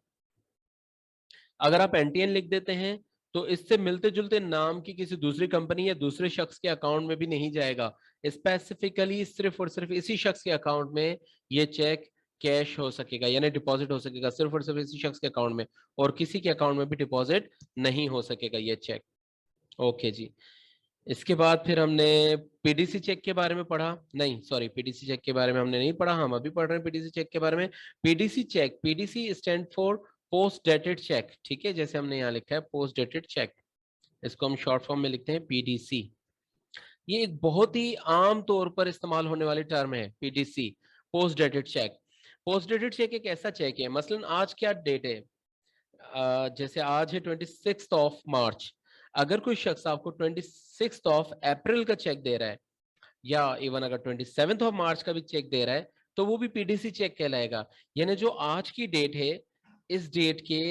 अगर आप एनटीएन लिख देते हैं तो इससे मिलते जुलते नाम की किसी दूसरी कंपनी या दूसरे शख्स के अकाउंट में भी नहीं जाएगा, स्पेसिफिकली सिर्फ और सिर्फ इसी शख्स के अकाउंट में ये चेक कैश हो सकेगा, यानी डिपॉजिट हो सकेगा सिर्फ और सिर्फ इसी शख्स के अकाउंट में, और किसी के अकाउंट में भी डिपॉजिट नहीं हो सकेगा ये चेक। ओके जी, इसके बाद फिर हमने पीडीसी चेक के बारे में पढ़ा, नहीं सॉरी, पीडीसी चेक के बारे में हमने नहीं पढ़ा, हम अभी पढ़ रहे हैं पीडीसी चेक के बारे में। PDC cheque, PDC stand for post dated cheque. ठीक है, जैसे हमने यहाँ लिखा है पोस्ट डेटेड चेक, इसको हम शॉर्ट फॉर्म में लिखते हैं पीडीसी। ये एक बहुत ही आम तौर पर इस्तेमाल होने वाली टर्म है PDC, post dated check. Post dated check एक ऐसा चेक है, मसलन आज क्या डेट है, जैसे आज है 26 ऑफ मार्च, अगर कोई शख्स आपको 26 का चेक दे रहा है या इवन अगर 27 का भी चेक दे रहा है तो वो भी पीडीसी चेक कहलाएगा। यानी जो आज की डेट है, इस डेट के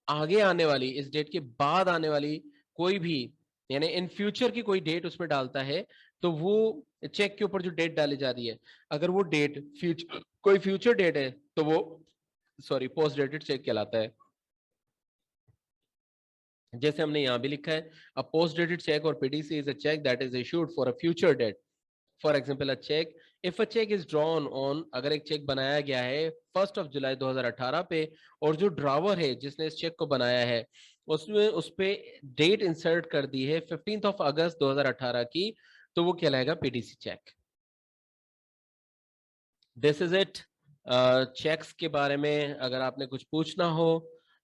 आगे आने वाली, इस डेट के बाद आने वाली कोई भी, यानी इन फ्यूचर की कोई डेट उसमें डालता है तो वो चेक के ऊपर जो डेट डाली जा रही है, अगर वो डेट फ्यूचर, कोई फ्यूचर डेट है तो वो सॉरी पोस्ट डेटेड चेक कहलाता है। जैसे हमने यहाँ भी लिखा है, अ पोस्ट डेटेड चेक और PDC is a cheque that is issued for a future date. For example a cheque, if a cheque is drawn on, अगर एक चेक बनाया गया है 1 जुलाई 2018 पे, और जो ड्रावर है जिसने इस चेक को बनाया है उसमें उस पे डेट इंसर्ट कर दी है 15 अगस्त 2018 की, तो वो कहलाएगा PDC cheque. This is it. Cheques के बारे में अगर आपने कुछ पूछना हो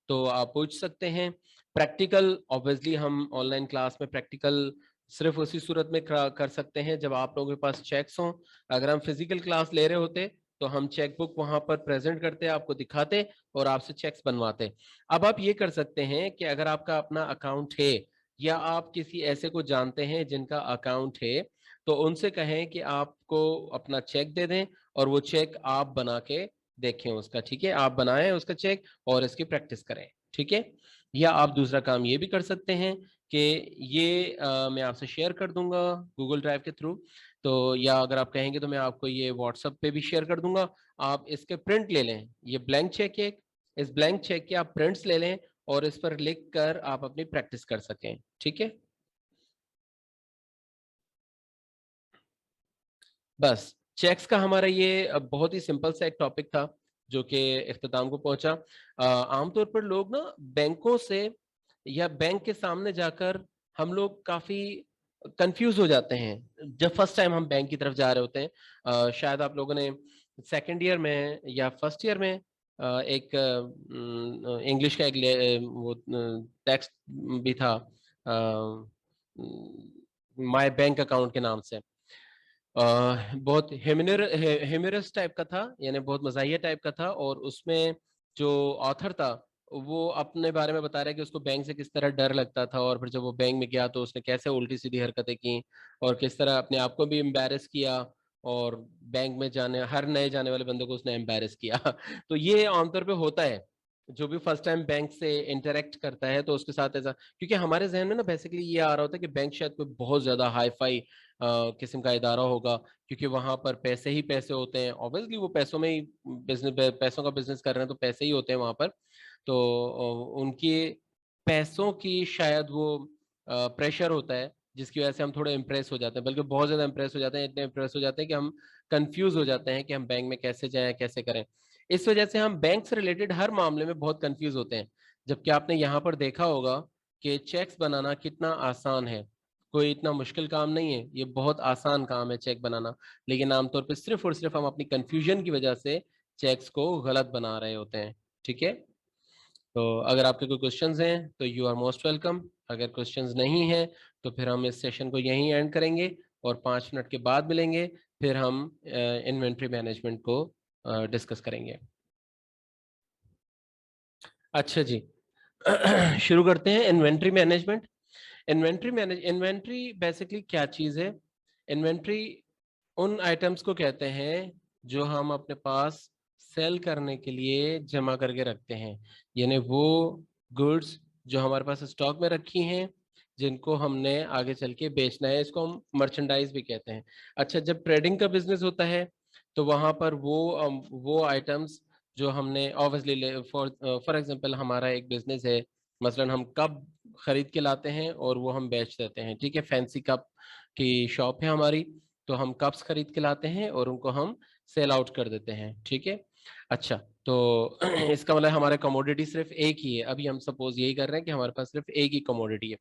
तो आप पूछ सकते हैं। प्रैक्टिकल ऑब्वियसली हम ऑनलाइन क्लास में प्रैक्टिकल सिर्फ उसी सूरत में कर सकते हैं जब आप लोगों के पास चेक्स हों। अगर हम फिजिकल क्लास ले रहे होते तो हम चेक बुक वहां पर प्रेजेंट करते, आपको दिखाते और आपसे चेक्स बनवाते। अब आप ये कर सकते हैं कि अगर आपका अपना अकाउंट है या आप किसी ऐसे को जानते हैं जिनका अकाउंट है, तो उनसे कहें कि आपको अपना चेक दे दें और वो चेक आप बना के देखें उसका, ठीक है, आप बनाएं उसका चेक और इसकी प्रैक्टिस करें, ठीक है। या आप दूसरा काम ये भी कर सकते हैं कि ये मैं आपसे शेयर कर दूंगा गूगल ड्राइव के थ्रू, तो या अगर आप कहेंगे तो मैं आपको ये व्हाट्सएप पे भी शेयर कर दूंगा। आप इसके प्रिंट ले लें, ये ब्लैंक चेक है, इस ब्लैंक चेक के आप प्रिंट्स ले लें और इस पर लिख कर आप अपनी प्रैक्टिस कर सकें, ठीक है। बस चेक्स का हमारा ये बहुत ही सिंपल सा एक टॉपिक था जो कि इख्तिताम को पहुंचा। आमतौर पर लोग ना बैंकों से या बैंक के सामने जाकर हम लोग काफी कंफ्यूज हो जाते हैं जब फर्स्ट टाइम हम बैंक की तरफ जा रहे होते हैं। शायद आप लोगों ने सेकेंड ईयर में या फर्स्ट ईयर में एक इंग्लिश का एक वो टेक्स्ट भी था माय बैंक अकाउंट के नाम से। बहुत हेमरस टाइप का था, यानी बहुत मजाहिया टाइप का था, और उसमें जो ऑथर था वो अपने बारे में बता रहा है कि उसको बैंक से किस तरह डर लगता था, और फिर जब वो बैंक में गया तो उसने कैसे उल्टी सीधी हरकतें की और किस तरह अपने आप को भी एम्बेरस किया, और बैंक में जाने हर नए जाने वाले बंदे को उसने एम्बेरस किया। तो ये आमतौर पे होता है जो भी फर्स्ट टाइम बैंक से इंटरेक्ट करता है तो उसके साथ ऐसा, क्योंकि हमारे जहन में ना बेसिकली ये आ रहा होता है कि बैंक शायद कोई बहुत ज्यादा हाई फाई किस्म का इदारा होगा, क्योंकि वहां पर पैसे ही पैसे होते हैं, ऑब्वियसली वो पैसों में ही बिजनेस, पैसों का बिजनेस कर रहे हैं तो पैसे ही होते हैं वहां पर। तो उनके पैसों की शायद वो प्रेशर होता है जिसकी वजह से हम थोड़े इम्प्रेस हो जाते हैं, बल्कि बहुत ज्यादा इम्प्रेस हो जाते हैं, इतने इम्प्रेस हो जाते हैं कि हम कंफ्यूज हो जाते हैं कि हम बैंक में कैसे जाएं कैसे करें। इस वजह से हम बैंक से रिलेटेड हर मामले में बहुत कंफ्यूज होते हैं। जबकि आपने यहाँ पर देखा होगा कि चेक्स बनाना कितना आसान है, कोई इतना मुश्किल काम नहीं है, ये बहुत आसान काम है चेक बनाना। लेकिन आमतौर पर सिर्फ और सिर्फ हम अपनी कंफ्यूजन की वजह से चेक्स को गलत बना रहे होते हैं, ठीक है। तो अगर आपके कोई क्वेश्चंस हैं तो यू आर मोस्ट वेलकम, अगर क्वेश्चंस नहीं हैं तो फिर हम इस सेशन को यहीं एंड करेंगे और 5 मिनट के बाद मिलेंगे, फिर हम इन्वेंट्री मैनेजमेंट को डिस्कस करेंगे। अच्छा जी। शुरू करते हैं इन्वेंट्री मैनेजमेंट। इन्वेंट्री बेसिकली क्या चीज है? इन्वेंट्री उन आइटम्स को कहते हैं जो हम अपने पास सेल करने के लिए जमा करके रखते हैं, यानी वो गुड्स जो हमारे पास स्टॉक में रखी हैं जिनको हमने आगे चल के बेचना है, इसको हम मर्चेंडाइज भी कहते हैं। अच्छा, जब ट्रेडिंग का बिजनेस होता है तो वहां पर वो आइटम्स जो हमने ऑब्वियसली फॉर फॉर एग्जांपल हमारा एक बिजनेस है, मसलन हम कप खरीद के लाते हैं और वो हम बेच देते हैं, ठीक है, फैंसी कप की शॉप है हमारी, तो हम कप्स खरीद के लाते हैं और उनको हम सेल आउट कर देते हैं, ठीक है। अच्छा, तो इसका मतलब हमारा कमोडिटी सिर्फ एक ही है। अभी हम सपोज यही कर रहे हैं कि हमारे पास सिर्फ एक ही कमोडिटी है,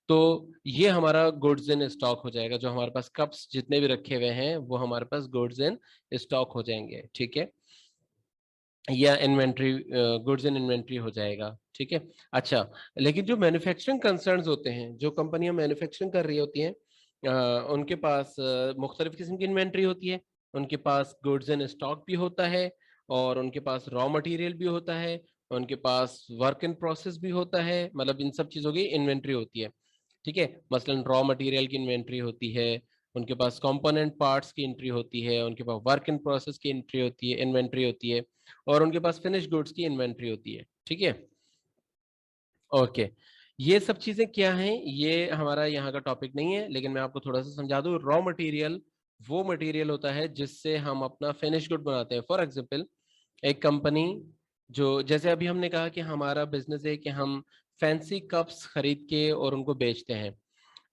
तो ये हमारा गुड्स इन स्टॉक हो जाएगा। जो हमारे पास कप्स जितने भी रखे हुए हैं वो हमारे पास गुड्स इन स्टॉक हो जाएंगे, ठीक है, या इन्वेंट्री, गुड्स इन इन्वेंट्री हो जाएगा, ठीक है। अच्छा, लेकिन जो मैन्युफैक्चरिंग कंसर्न्स होते हैं, जो कंपनियां मैन्युफैक्चरिंग कर रही होती हैं, उनके पास मुख्तलिफ किस्म की इन्वेंट्री होती है। उनके पास गुड्स इन स्टॉक भी होता है, और उनके पास रॉ मटेरियल भी होता है, उनके पास वर्क इन प्रोसेस भी होता है, मतलब इन सब चीज़ों की इन्वेंट्री होती है। ठीक है। मसलन रॉ मटेरियल की इन्वेंट्री होती है, उनके पास कंपोनेंट पार्ट्स की एंट्री होती है, उनके पास वर्क इन प्रोसेस की एंट्री होती है, इन्वेंट्री होती है, और उनके पास फिनिश गुड्स की इन्वेंट्री होती है। ठीक है, ओके। ये सब चीजें क्या हैं, ये हमारा यहाँ का टॉपिक नहीं है, लेकिन मैं आपको थोड़ा सा समझा दूं। रॉ मटेरियल वो मटेरियल होता है जिससे हम अपना फिनिश गुड बनाते हैं। फॉर एग्जांपल, एक कंपनी, जो जैसे अभी हमने कहा कि हमारा बिजनेस है कि हम फैंसी कप्स खरीद के और उनको बेचते हैं,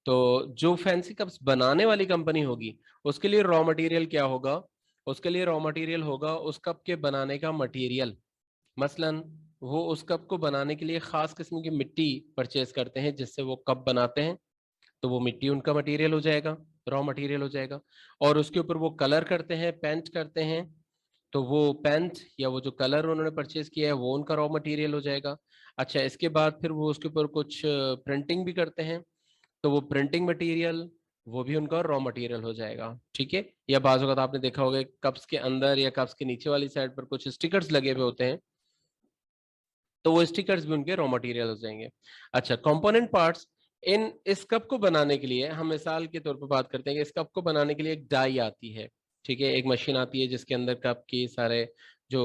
तो जो फैंसी कप्स बनाने वाली कंपनी होगी उसके लिए रॉ मटेरियल क्या होगा? उसके लिए रॉ मटेरियल होगा उस कप के बनाने का मटेरियल। मसलन वो उस कप को बनाने के लिए खास किस्म की मिट्टी परचेज करते हैं जिससे वो कप बनाते हैं, तो वो मिट्टी उनका मटेरियल हो जाएगा, रॉ मटेरियल हो जाएगा। और उसके ऊपर वो कलर करते हैं, पेंट करते हैं, तो वो पेंट या वो जो कलर उन्होंने परचेज किया है वो उनका रॉ मटेरियल हो जाएगा। अच्छा, इसके बाद फिर वो उसके ऊपर कुछ प्रिंटिंग भी करते हैं, तो वो प्रिंटिंग मटेरियल वो भी उनका रॉ मटेरियल हो जाएगा। ठीक है। या बाज़ वक़्त आपने देखा होगा कप्स के अंदर या कप्स के नीचे वाली साइड पर कुछ स्टिकर्स लगे हुए होते हैं, तो वो स्टिकर्स भी उनके रॉ मटेरियल हो जाएंगे। अच्छा, कंपोनेंट पार्ट्स, इन इस कप को बनाने के लिए हम मिसाल के तौर पर बात करते हैं कि इस कप को बनाने के लिए एक डाई आती है। ठीक है, एक मशीन आती है जिसके अंदर कप की सारे जो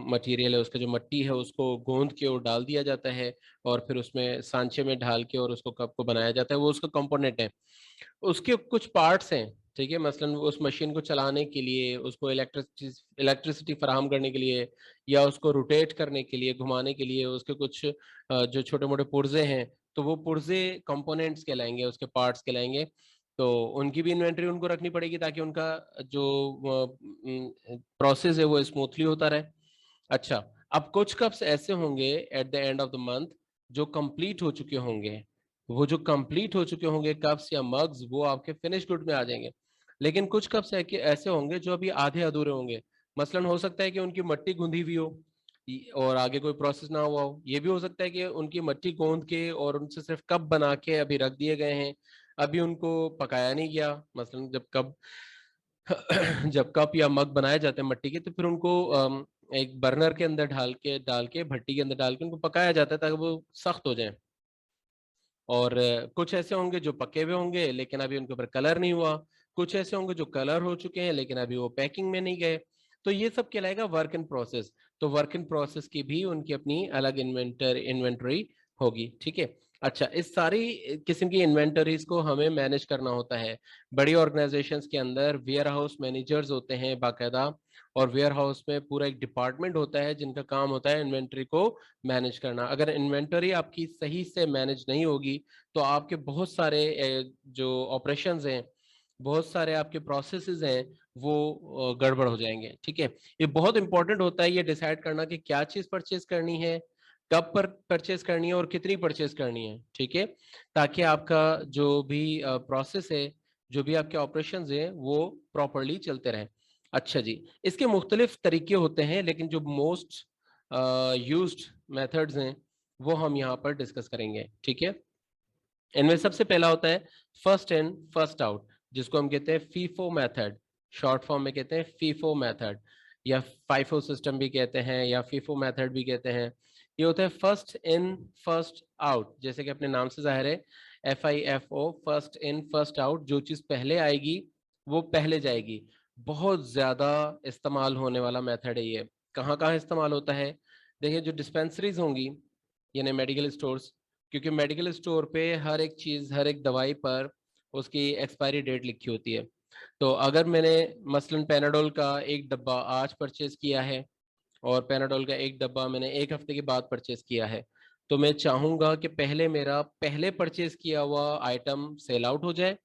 मटेरियल है, उसका जो मट्टी है उसको गोंद के और डाल दिया जाता है, और फिर उसमें सांचे में ढाल के और उसको कप को बनाया जाता है, वो उसका कंपोनेंट है। उसके कुछ पार्ट्स हैं, ठीक है, मसलन वो उस मशीन को चलाने के लिए, उसको इलेक्ट्रिसिटी फराहम करने के लिए, या उसको रोटेट करने के लिए, घुमाने के लिए, उसके कुछ जो छोटे मोटे पुर्जे हैं, तो वो पुर्जे कंपोनेंट्स कहलाएंगे, उसके पार्ट्स कहलाएंगे। तो उनकी भी इन्वेंट्री उनको रखनी पड़ेगी ताकि उनका जो प्रोसेस है वो स्मूथली होता रहे। अच्छा, अब कुछ कप्स ऐसे होंगे at the end of the month जो कंप्लीट हो चुके होंगे, वो जो कंप्लीट हो चुके होंगे कप्स या मग्स, वो आपके फिनिश गुड में आ जाएंगे। लेकिन कुछ कप्स ऐसे होंगे जो अभी आधे अधूरे होंगे। मसलन हो सकता है कि उनकी मट्टी गूंधी हुई हो और आगे कोई प्रोसेस ना हुआ हो। ये भी हो सकता है कि उनकी मट्टी गूंद के और उनसे सिर्फ कप बना के अभी रख दिए गए हैं, अभी उनको पकाया नहीं गया। मसलन जब कप जब कप या मग बनाए जाते हैं मट्टी के, तो फिर उनको एक बर्नर के अंदर डाल के भट्टी के अंदर डाल के उनको पकाया जाता है ताकि वो सख्त हो जाए। और कुछ ऐसे होंगे जो पके हुए होंगे लेकिन अभी उनके ऊपर कलर नहीं हुआ, कुछ ऐसे होंगे जो कलर हो चुके हैं लेकिन अभी वो पैकिंग में नहीं गए। तो ये सब कहलाएगा वर्क इन प्रोसेस। तो वर्क इन प्रोसेस की भी उनकी अपनी अलग इन्वेंटरी होगी। ठीक है। अच्छा, इस सारी किस्म की इन्वेंटरीज को हमें मैनेज करना होता है। बड़ी ऑर्गेनाइजेशंस के अंदर वेयर हाउस मैनेजर्स होते हैं बाकायदा, और वेयर हाउस में पूरा एक डिपार्टमेंट होता है जिनका काम होता है इन्वेंटरी को मैनेज करना। अगर इन्वेंटरी आपकी सही से मैनेज नहीं होगी तो आपके बहुत सारे जो ऑपरेशंस हैं, बहुत सारे आपके प्रोसेसेस हैं, वो गड़बड़ हो जाएंगे। ठीक है। ये बहुत इंपॉर्टेंट होता है ये डिसाइड करना कि क्या चीज परचेज करनी है, कब पर परचेज करनी है और कितनी परचेज करनी है। ठीक है, ताकि आपका जो भी प्रोसेस है, जो भी आपके ऑपरेशंस हैं, वो प्रॉपरली चलते रहें। अच्छा जी, इसके मुख्तलिफ तरीके होते हैं लेकिन जो मोस्ट यूज्ड मेथड्स हैं वो हम यहाँ पर डिस्कस करेंगे। ठीक है, इनमें सबसे पहला होता है फर्स्ट इन फर्स्ट आउट, जिसको हम कहते हैं फीफो मेथड। शॉर्ट फॉर्म में कहते हैं फीफो मेथड, या फाइफो सिस्टम भी कहते हैं, या फीफो मेथड भी कहते हैं। ये होता है फर्स्ट इन फर्स्ट आउट, जैसे कि अपने नाम से जाहिर है, FIFO, first in first out. जो चीज पहले आएगी वो पहले जाएगी। बहुत ज्यादा इस्तेमाल होने वाला मेथड है ये। कहाँ कहाँ इस्तेमाल होता है? देखिए, जो डिस्पेंसरीज होंगी यानी मेडिकल स्टोर्स, क्योंकि मेडिकल स्टोर पे हर एक चीज, हर एक दवाई पर उसकी एक्सपायरी डेट लिखी होती है। तो अगर मैंने मसलन पैनाडोल का एक डब्बा आज परचेज किया है और पैनाडोल का एक डब्बा मैंने एक हफ्ते के बाद परचेज किया है, तो मैं चाहूंगा कि पहले मेरा पहले परचेज किया हुआ आइटम सेल आउट हो जाए,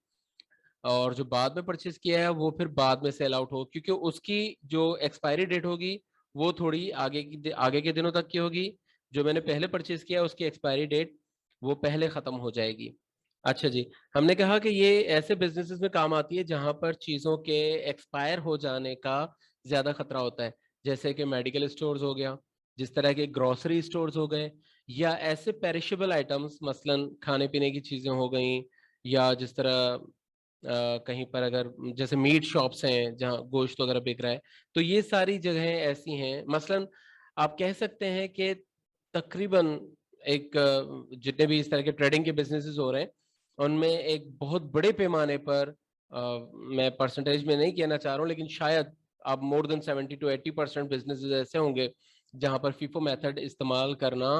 और जो बाद में परचेज किया है वो फिर बाद में सेल आउट हो, क्योंकि उसकी जो एक्सपायरी डेट होगी वो थोड़ी आगे के दिनों तक की होगी। जो मैंने पहले परचेज किया उसकी एक्सपायरी डेट वो पहले खत्म हो जाएगी। अच्छा जी, हमने कहा कि ये ऐसे बिजनेसेस में काम आती है जहां पर चीजों के एक्सपायर हो जाने का ज्यादा खतरा होता है, जैसे कि मेडिकल स्टोर्स हो गया, जिस तरह के ग्रोसरी स्टोर्स हो गए, या ऐसे पेरिशेबल आइटम्स, मसलन खाने पीने की चीजें हो गई, या जिस तरह कहीं पर अगर जैसे मीट शॉप्स हैं जहाँ गोश्त वगैरह बिक रहा है, तो ये सारी जगहें ऐसी हैं। मसलन आप कह सकते हैं कि तकरीबन एक जितने भी इस तरह के ट्रेडिंग के बिजनेसेस हो रहे हैं उनमें एक बहुत बड़े पैमाने पर मैं परसेंटेज में नहीं कहना चाह रहा हूँ, लेकिन शायद अब मोर देन 70 to 80% बिजनेसेस ऐसे होंगे जहां पर फीफो मेथड इस्तेमाल करना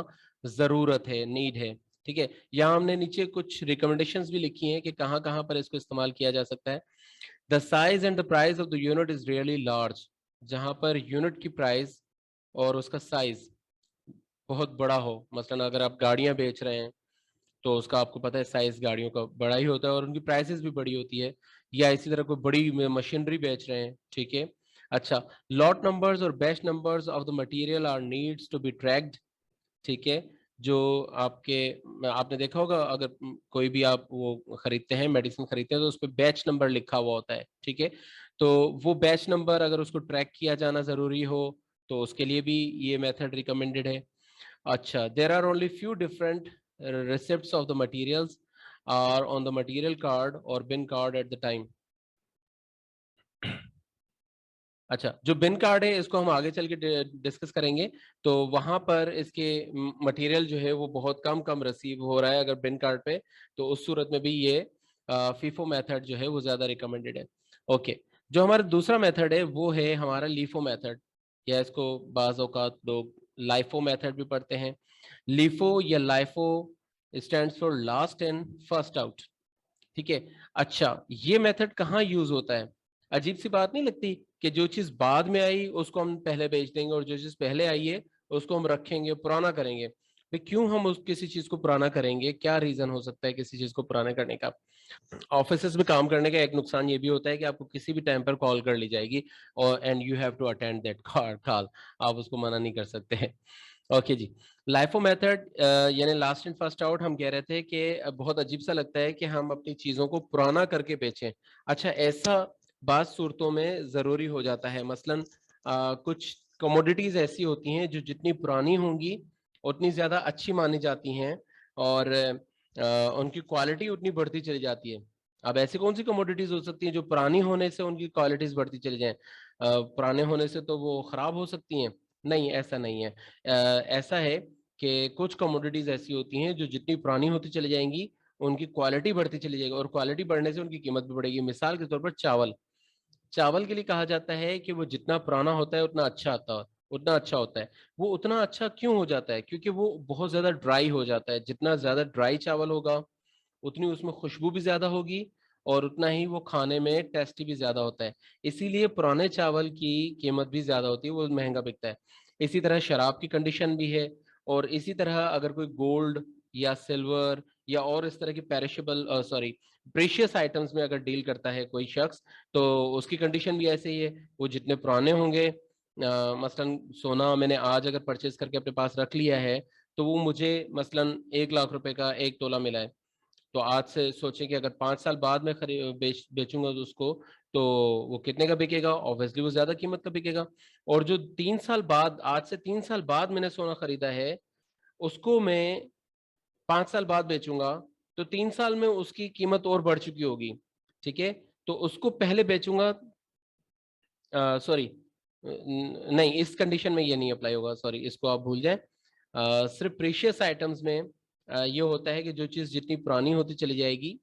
जरूरत है, नीड है। ठीक है, यहाँ हमने नीचे कुछ रिकमेंडेशंस भी लिखी हैं कि कहाँ कहाँ पर इसको इस्तेमाल किया जा सकता है। The size and the price of the unit is really large, जहां पर यूनिट की प्राइस और उसका साइज बहुत बड़ा हो। मसलन अगर आप गाड़ियां बेच रहे हैं तो उसका आपको पता है साइज गाड़ियों का बड़ा ही होता है और उनकी प्राइसेस भी बड़ी होती है, या इसी तरह कोई बड़ी मशीनरी बेच रहे हैं। ठीक है, अच्छा, लॉट नंबर्स और batch numbers of the material are needs to be tracked. ठीक है, जो आपके आपने देखा होगा अगर कोई भी आप वो खरीदते हैं, मेडिसिन खरीदते हैं, तो उस पर बैच नंबर लिखा हुआ होता है। ठीक है, तो वो बैच नंबर अगर उसको ट्रैक किया जाना जरूरी हो तो उसके लिए भी ये मेथड रिकमेंडेड है। अच्छा, there are only few different receipts of the materials are on the material card or bin card at the time। अच्छा, जो बिन कार्ड है इसको हम आगे चल के डिस्कस करेंगे, तो वहां पर इसके मटेरियल जो है वो बहुत कम कम रिसीव हो रहा है अगर बिन कार्ड पे, तो उस सूरत में भी ये फीफो मेथड जो है वो ज्यादा रिकमेंडेड है। ओके, जो हमारा दूसरा मेथड है वो है हमारा लीफो मेथड, या इसको बाज औकात लोग लाइफो मेथड भी पढ़ते हैं। लीफो या LIFO stands for last in first out. ठीक है, अच्छा, ये मेथड कहाँ यूज होता है? अजीब सी बात नहीं लगती कि जो चीज बाद में आई उसको हम पहले बेच देंगे और जो चीज पहले आई है उसको हम रखेंगे, पुराना करेंगे। भाई क्यों हम उस किसी चीज को पुराना करेंगे? क्या रीजन हो सकता है किसी चीज को पुराना करने का? ऑफिस में काम करने का एक नुकसान ये भी होता है कि आपको किसी भी टाइम पर कॉल कर ली जाएगी और and you have to attend that call, आप उसको मना नहीं कर सकते हैं। ओके जी, लाइफो मेथड यानी लास्ट इन फर्स्ट आउट, हम कह रहे थे कि बहुत अजीब सा लगता है कि हम अपनी चीजों को पुराना करके बेचें। अच्छा, ऐसा बात सूरतों में जरूरी हो जाता है। मसलन कुछ कमोडिटीज ऐसी होती हैं जो जितनी पुरानी होंगी उतनी ज्यादा अच्छी मानी जाती हैं और उनकी क्वालिटी उतनी बढ़ती चली जाती है। अब ऐसी कौन सी कमोडिटीज हो सकती हैं जो पुरानी होने से उनकी क्वालिटीज बढ़ती चली जाएं? पुराने होने से तो वो खराब हो सकती हैं? नहीं, ऐसा नहीं है। ऐसा है कि कुछ कमोडिटीज ऐसी होती हैं जो जितनी पुरानी होती चली जाएंगी उनकी क्वालिटी बढ़ती चली जाएगी और क्वालिटी बढ़ने से उनकी कीमत भी बढ़ेगी। मिसाल के तौर पर चावल, चावल के लिए कहा जाता है कि वो जितना पुराना होता है उतना अच्छा आता है, उतना अच्छा होता है। वो उतना अच्छा क्यों हो जाता है? क्योंकि वो बहुत ज्यादा ड्राई हो जाता है। जितना ज्यादा ड्राई चावल होगा उतनी उसमें खुशबू भी ज्यादा होगी और उतना ही वो खाने में टेस्टी भी ज्यादा होता है। इसीलिए पुराने चावल की कीमत भी ज्यादा होती है, वो महंगा बिकता है। इसी तरह शराब की कंडीशन भी है। और इसी तरह अगर कोई गोल्ड या सिल्वर या और इस तरह की पेरिशेबल सॉरी प्रीशियस आइटम्स में अगर डील करता है कोई शख्स, तो उसकी कंडीशन भी ऐसे ही है। वो जितने पुराने होंगे, मसलन सोना मैंने आज अगर परचेज करके अपने पास रख लिया है तो वो मुझे मसलन 1 लाख रुपए का एक तोला मिला है, तो आज से सोचें कि अगर 5 साल बाद में बेचूंगा तो उसको, तो वो कितने का बिकेगा? ऑब्वियसली वो ज्यादा कीमत का बिकेगा। और जो 3 साल बाद, आज से 3 साल बाद मैंने सोना खरीदा है, उसको मैं 5 साल बाद बेचूंगा तो 3 साल में उसकी कीमत और बढ़ चुकी होगी। ठीक है, तो उसको पहले बेचूंगा, सॉरी, नहीं, इस कंडीशन में ये नहीं अप्लाई होगा, सॉरी, इसको आप भूल जाएं। सिर्फ प्रीशियस आइटम्स में ये होता है कि जो चीज़ जितनी पुरानी होती चली जाएगी,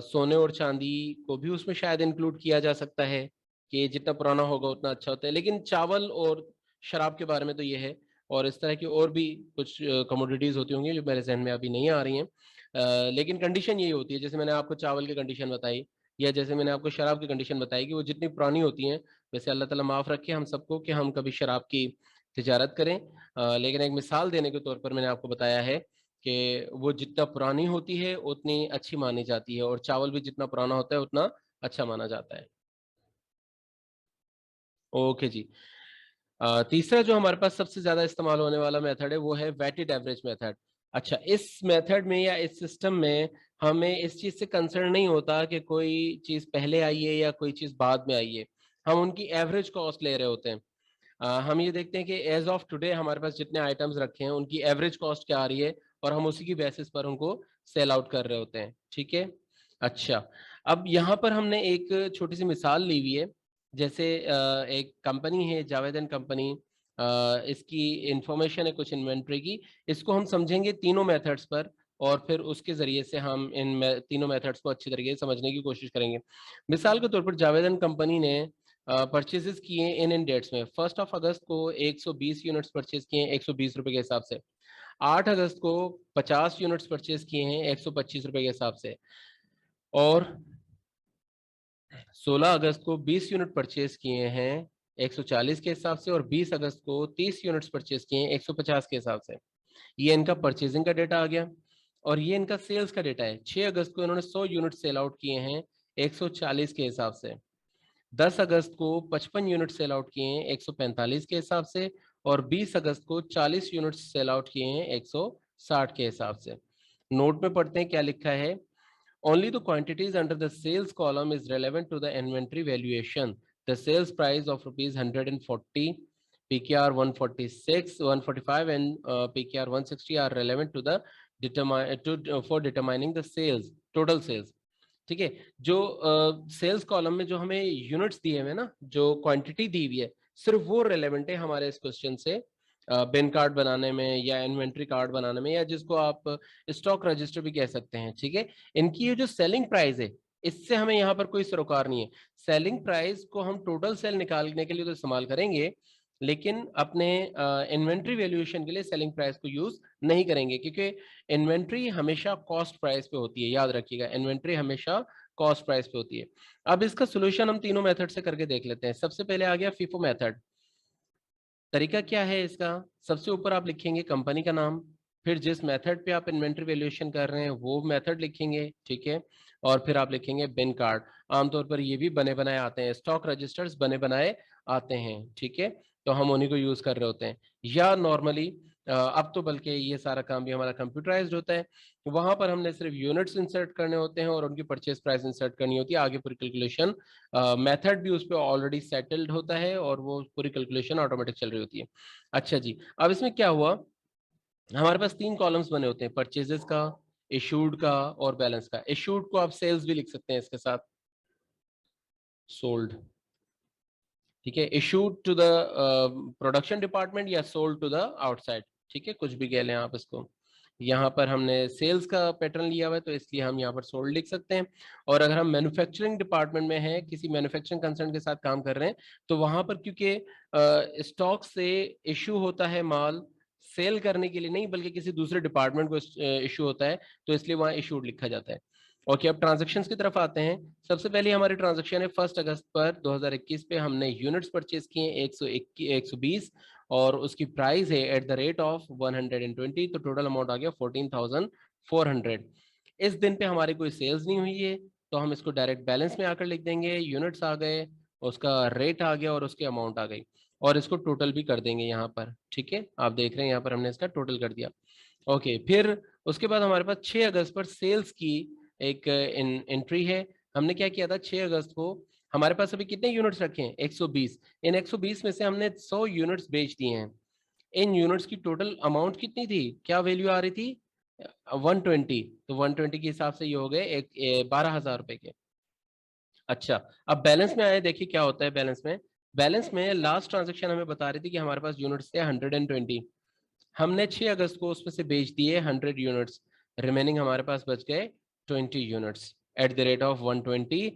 सोने और चांदी को भी उसमें शायद इंक्लूड किया जा सकता है कि जितना पुराना होगा उतना अच्छा होता है। लेकिन चावल और शराब के बारे में तो ये है, और इस तरह की और भी कुछ कमोडिटीज होती होंगी जो मेरे जहन में अभी नहीं आ रही हैं। लेकिन कंडीशन यही होती है, जैसे मैंने आपको चावल की कंडीशन बताई या जैसे मैंने आपको शराब की कंडीशन बताई कि वो जितनी पुरानी होती हैं। वैसे अल्लाह ताला माफ़ रखे हम सबको कि हम कभी शराब की तिजारत करें, लेकिन एक मिसाल देने के तौर पर मैंने आपको बताया है कि वो जितना पुरानी होती है उतनी अच्छी मानी जाती है और चावल भी जितना पुराना होता है उतना अच्छा माना जाता है। ओके जी, तीसरा जो हमारे पास सबसे ज्यादा इस्तेमाल होने वाला मेथड है वो है वेटेड एवरेज मेथड। अच्छा, इस मेथड में या इस सिस्टम में हमें इस चीज से कंसर्न नहीं होता कि कोई चीज पहले आई है या कोई चीज बाद में आई है। हम उनकी एवरेज कॉस्ट ले रहे होते हैं। हम ये देखते हैं कि एज ऑफ टुडे हमारे पास जितने आइटम्स रखे हैं उनकी एवरेज कॉस्ट क्या आ रही है और हम उसी की बेसिस पर उनको सेल आउट कर रहे होते हैं। ठीक है, अच्छा, अब यहाँ पर हमने एक छोटी सी मिसाल ली हुई है। जैसे एक कंपनी है जावेद एंड कंपनी, इसकी इंफॉर्मेशन है कुछ इन्वेंट्री की। इसको हम समझेंगे तीनों मेथड्स पर और फिर उसके जरिए से हम इन तीनों मेथड्स को अच्छी तरीके से समझने की कोशिश करेंगे। मिसाल के तौर पर जावेद एंड कंपनी ने परचेजेस किए इन डेट्स में 1 अगस्त को 120 यूनिट्स परचेज किए 120 रुपए के हिसाब से, 8 अगस्त को 50 यूनिट्स परचेज किए हैं 125 रुपए के हिसाब से, और 16 अगस्त को 20 यूनिट परचेज किए हैं 140 के हिसाब से, और 20 अगस्त को 30 यूनिट्स परचेज किए हैं 150 के हिसाब से। ये इनका परचेजिंग का डेटा आ गया। और ये इनका सेल्स का डेटा है। 6 अगस्त को इन्होंने 100 यूनिट सेल आउट किए हैं 140 के हिसाब से, 10 अगस्त को 55 यूनिट सेल आउट किए हैं 145 के हिसाब से, और 20 अगस्त को 40 यूनिट सेल आउट किए हैं 160 के हिसाब से। नोट में पढ़ते हैं क्या लिखा है। Only the quantities under the sales column is relevant to the inventory valuation. The sales price of rupees 140, PKR 146, 145 and PKR 160 are relevant to the for determining the sales, total sales. ठीक है, जो सेल्स कॉलम में जो हमें यूनिट्स दिए हुए ना, जो क्वांटिटी दी हुई है, सिर्फ वो रेलेवेंट है हमारे इस क्वेश्चन से बिन कार्ड बनाने में या इन्वेंट्री कार्ड बनाने में, या जिसको आप स्टॉक रजिस्टर भी कह सकते हैं। ठीक है, इनकी ये जो सेलिंग प्राइस है, इससे हमें यहाँ पर कोई सरोकार नहीं है। सेलिंग प्राइस को हम टोटल सेल निकालने के लिए तो इस्तेमाल करेंगे, लेकिन अपने इन्वेंट्री वैल्यूएशन के लिए सेलिंग प्राइस को यूज नहीं करेंगे, क्योंकि इन्वेंट्री हमेशा कॉस्ट प्राइस पे होती है। याद रखिएगा, इन्वेंट्री हमेशा कॉस्ट प्राइस पे होती है। अब इसका सोल्यूशन हम तीनों मेथड से करके देख लेते हैं। सबसे पहले आ गया फीफो मेथड। तरीका क्या है इसका, सबसे ऊपर आप लिखेंगे कंपनी का नाम, फिर जिस मेथड पे आप इन्वेंट्री वैल्यूएशन कर रहे हैं वो मेथड लिखेंगे, ठीक है, और फिर आप लिखेंगे बिन कार्ड। आमतौर पर ये भी बने बनाए आते हैं, स्टॉक रजिस्टर्स बने बनाए आते हैं, ठीक है, तो हम उन्हीं को यूज कर रहे होते हैं। या नॉर्मली अब तो बल्कि ये सारा काम भी हमारा कंप्यूटराइज्ड होता है, वहां पर हमने सिर्फ यूनिट्स इंसर्ट करने होते हैं और उनकी परचेज प्राइस इंसर्ट करनी होती है। आगे पूरी कैलकुलेशन मेथड भी उस पर ऑलरेडी सेटल्ड होता है और वो पूरी कैलकुलेशन ऑटोमेटिक चल रही होती है। अच्छा जी, अब इसमें क्या हुआ, हमारे पास 3 कॉलम्स बने होते हैं, परचेजेस का, इशूड का और बैलेंस का। इशूड को आप सेल्स भी लिख सकते हैं इसके साथ, सोल्ड, ठीक है, issued to the production department या सोल्ड टू द आउटसाइड, ठीक है, कुछ भी कह लें आप इसको। यहाँ पर हमने सेल्स का पैटर्न लिया हुआ है तो इसलिए हम यहाँ पर सोल्ड लिख सकते हैं। और अगर हम मैन्युफैक्चरिंग डिपार्टमेंट में हैं, किसी मैन्युफैक्चरिंग कंसर्न के साथ काम कर रहे हैं, तो वहां पर क्योंकि स्टॉक से इशू होता है माल सेल करने के लिए नहीं, बल्कि किसी दूसरे डिपार्टमेंट को इशू होता है, तो इसलिए वहाँ इशूड लिखा जाता है। ओके, अब ट्रांजेक्शन्स की तरफ आते हैं। सबसे पहले हमारी ट्रांजेक्शन है 1 अगस्त पर 2021 पे हमने यूनिट्स परचेज किए 120, और उसकी प्राइस है एट द रेट ऑफ 120, तो टोटल अमाउंट आ गया 14,400। इस दिन पे हमारी कोई सेल्स नहीं हुई है, तो हम इसको डायरेक्ट बैलेंस में आकर लिख देंगे। यूनिट्स आ गए, उसका रेट आ गया और उसकी अमाउंट आ गई, और इसको टोटल भी कर देंगे यहाँ पर। ठीक है, आप देख रहे हैं यहाँ पर हमने इसका टोटल कर दिया। ओके, फिर उसके बाद हमारे पास 6 अगस्त पर सेल्स की एक एंट्री है। हमने क्या किया था, 6 अगस्त को हमारे पास अभी कितने यूनिट्स रखे हैं, 120। इन 120 में से हमने 100 यूनिट्स बेच दिए हैं। इन यूनिट्स की टोटल अमाउंट कितनी थी, क्या वैल्यू आ रही थी, 120, तो 120 के हिसाब से ये हो गए 12,000 रुपए के। अच्छा, अब बैलेंस में आए, देखिए क्या होता है बैलेंस में। बैलेंस में लास्ट ट्रांजेक्शन हमें बता रही थी कि हमारे पास यूनिट्स थे 120। हमने 6 अगस्त को उसमें से बेच दिए 100 यूनिट्स, रिमेनिंग हमारे पास बच गए 20 units at the rate of 120,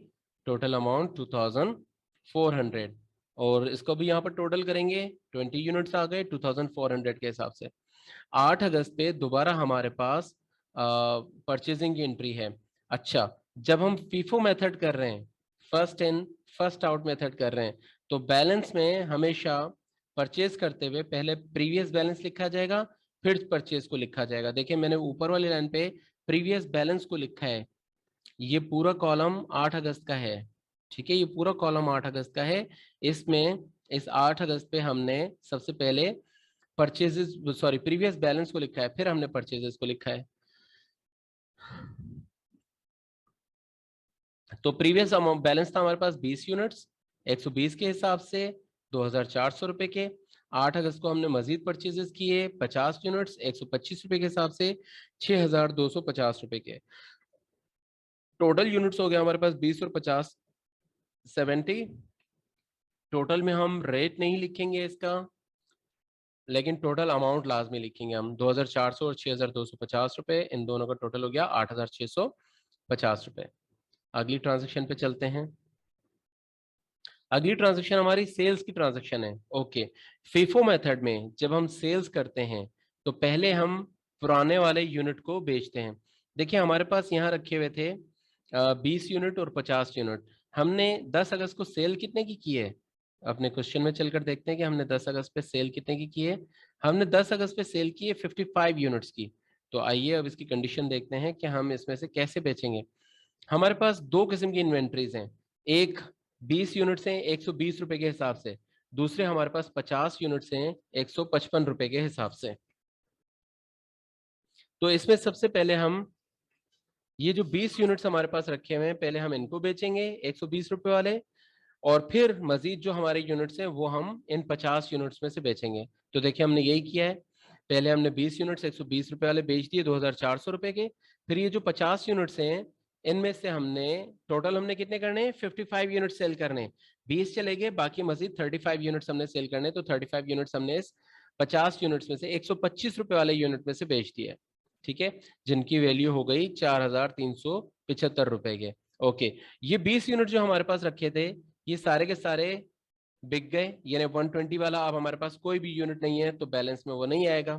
total amount 2,400। और इसको भी यहाँ पर टोटल करेंगे, 20 यूनिट्स आ गए 2,400 के हिसाब से। 8 अगस्त पे दोबारा हमारे पास परचेजिंग की एंट्री है। अच्छा, जब हम फीफो मेथड कर रहे हैं, first in first out method कर रहे हैं, तो बैलेंस में हमेशा परचेज करते हुए पहले प्रीवियस बैलेंस लिखा जाएगा, फिर परचेज को लिखा जाएगा। देखिए मैंने ऊपर वाली लाइन पे प्रीवियस बैलेंस को लिखा है, ये पूरा कॉलम 8 अगस्त का है, ठीक है, ये पूरा कॉलम 8 अगस्त का है। इसमें इस 8 अगस्त पे हमने सबसे पहले परचेजेस, सॉरी, प्रीवियस बैलेंस को लिखा है, फिर हमने परचेजेस को लिखा है। तो प्रीवियस अमाउंट बैलेंस था हमारे पास 20 यूनिट्स 120 के हिसाब से 2,400 रुपए के। 8 अगस्त को हमने मजीद परचेजेस किए 50 यूनिट्स 125 रुपए के हिसाब से 6,250 रुपए के। टोटल यूनिट्स हो गया हमारे पास 20 और 50, 70। टोटल में हम रेट नहीं लिखेंगे इसका, लेकिन टोटल अमाउंट लाजमी लिखेंगे हम 2400 और 6250 रुपए, इन दोनों का टोटल हो गया 8650 रुपए। अगली ट्रांजेक्शन पे चलते हैं। अगली ट्रांजेक्शन हमारी सेल्स की ट्रांजेक्शन है। ओके, फीफो मेथड में जब हम सेल्स करते हैं तो पहले हम पुराने वाले यूनिट को बेचते हैं। देखिए हमारे पास यहाँ रखे हुए थे 20 यूनिट और 50 यूनिट। हमने 10 अगस्त को सेल कितने की है? अपने क्वेश्चन में चलकर देखते हैं कि हमने 10 अगस्त पे सेल कितने की है। हमने 10 अगस्त पे सेल की है 55 यूनिट्स की। तो आइए अब इसकी कंडीशन देखते हैं कि हम इसमें से कैसे बेचेंगे। हमारे पास दो किस्म की इन्वेंट्रीज हैं, एक 20 यूनिट्स हैं 120 रुपए के हिसाब से, दूसरे हमारे पास 50 यूनिट्स हैं 155 रुपए के हिसाब से। तो इसमें सबसे पहले हम ये जो 20 यूनिट्स हमारे पास रखे हुए हैं पहले हम इनको बेचेंगे 120 रुपए वाले, और फिर मजीद जो हमारे यूनिट्स हैं वो हम इन 50 यूनिट्स में से बेचेंगे। तो देखिए हमने यही किया है, पहले हमने 20 यूनिट्स 120 रुपए वाले बेच दिए 2400 रुपए के। फिर ये जो 50 यूनिट्स हैं इनमें से हमने टोटल हमने कितने करने हैं, 55 यूनिट सेल करने हैं। 20 चले गए, बाकी मजीद 35 यूनिट्स हमने सेल करने, तो 35 यूनिट्स हमने इस 50 यूनिट्स में से 125 रुपए वाले यूनिट में से बेच दिए। ठीक है, जिनकी वैल्यू हो गई 4375 रुपए के। ओके, ये 20 यूनिट जो हमारे पास रखे थे ये सारे के सारे बिक गए, यानी 120 वाला अब हमारे पास कोई भी यूनिट नहीं है तो बैलेंस में वो नहीं आएगा।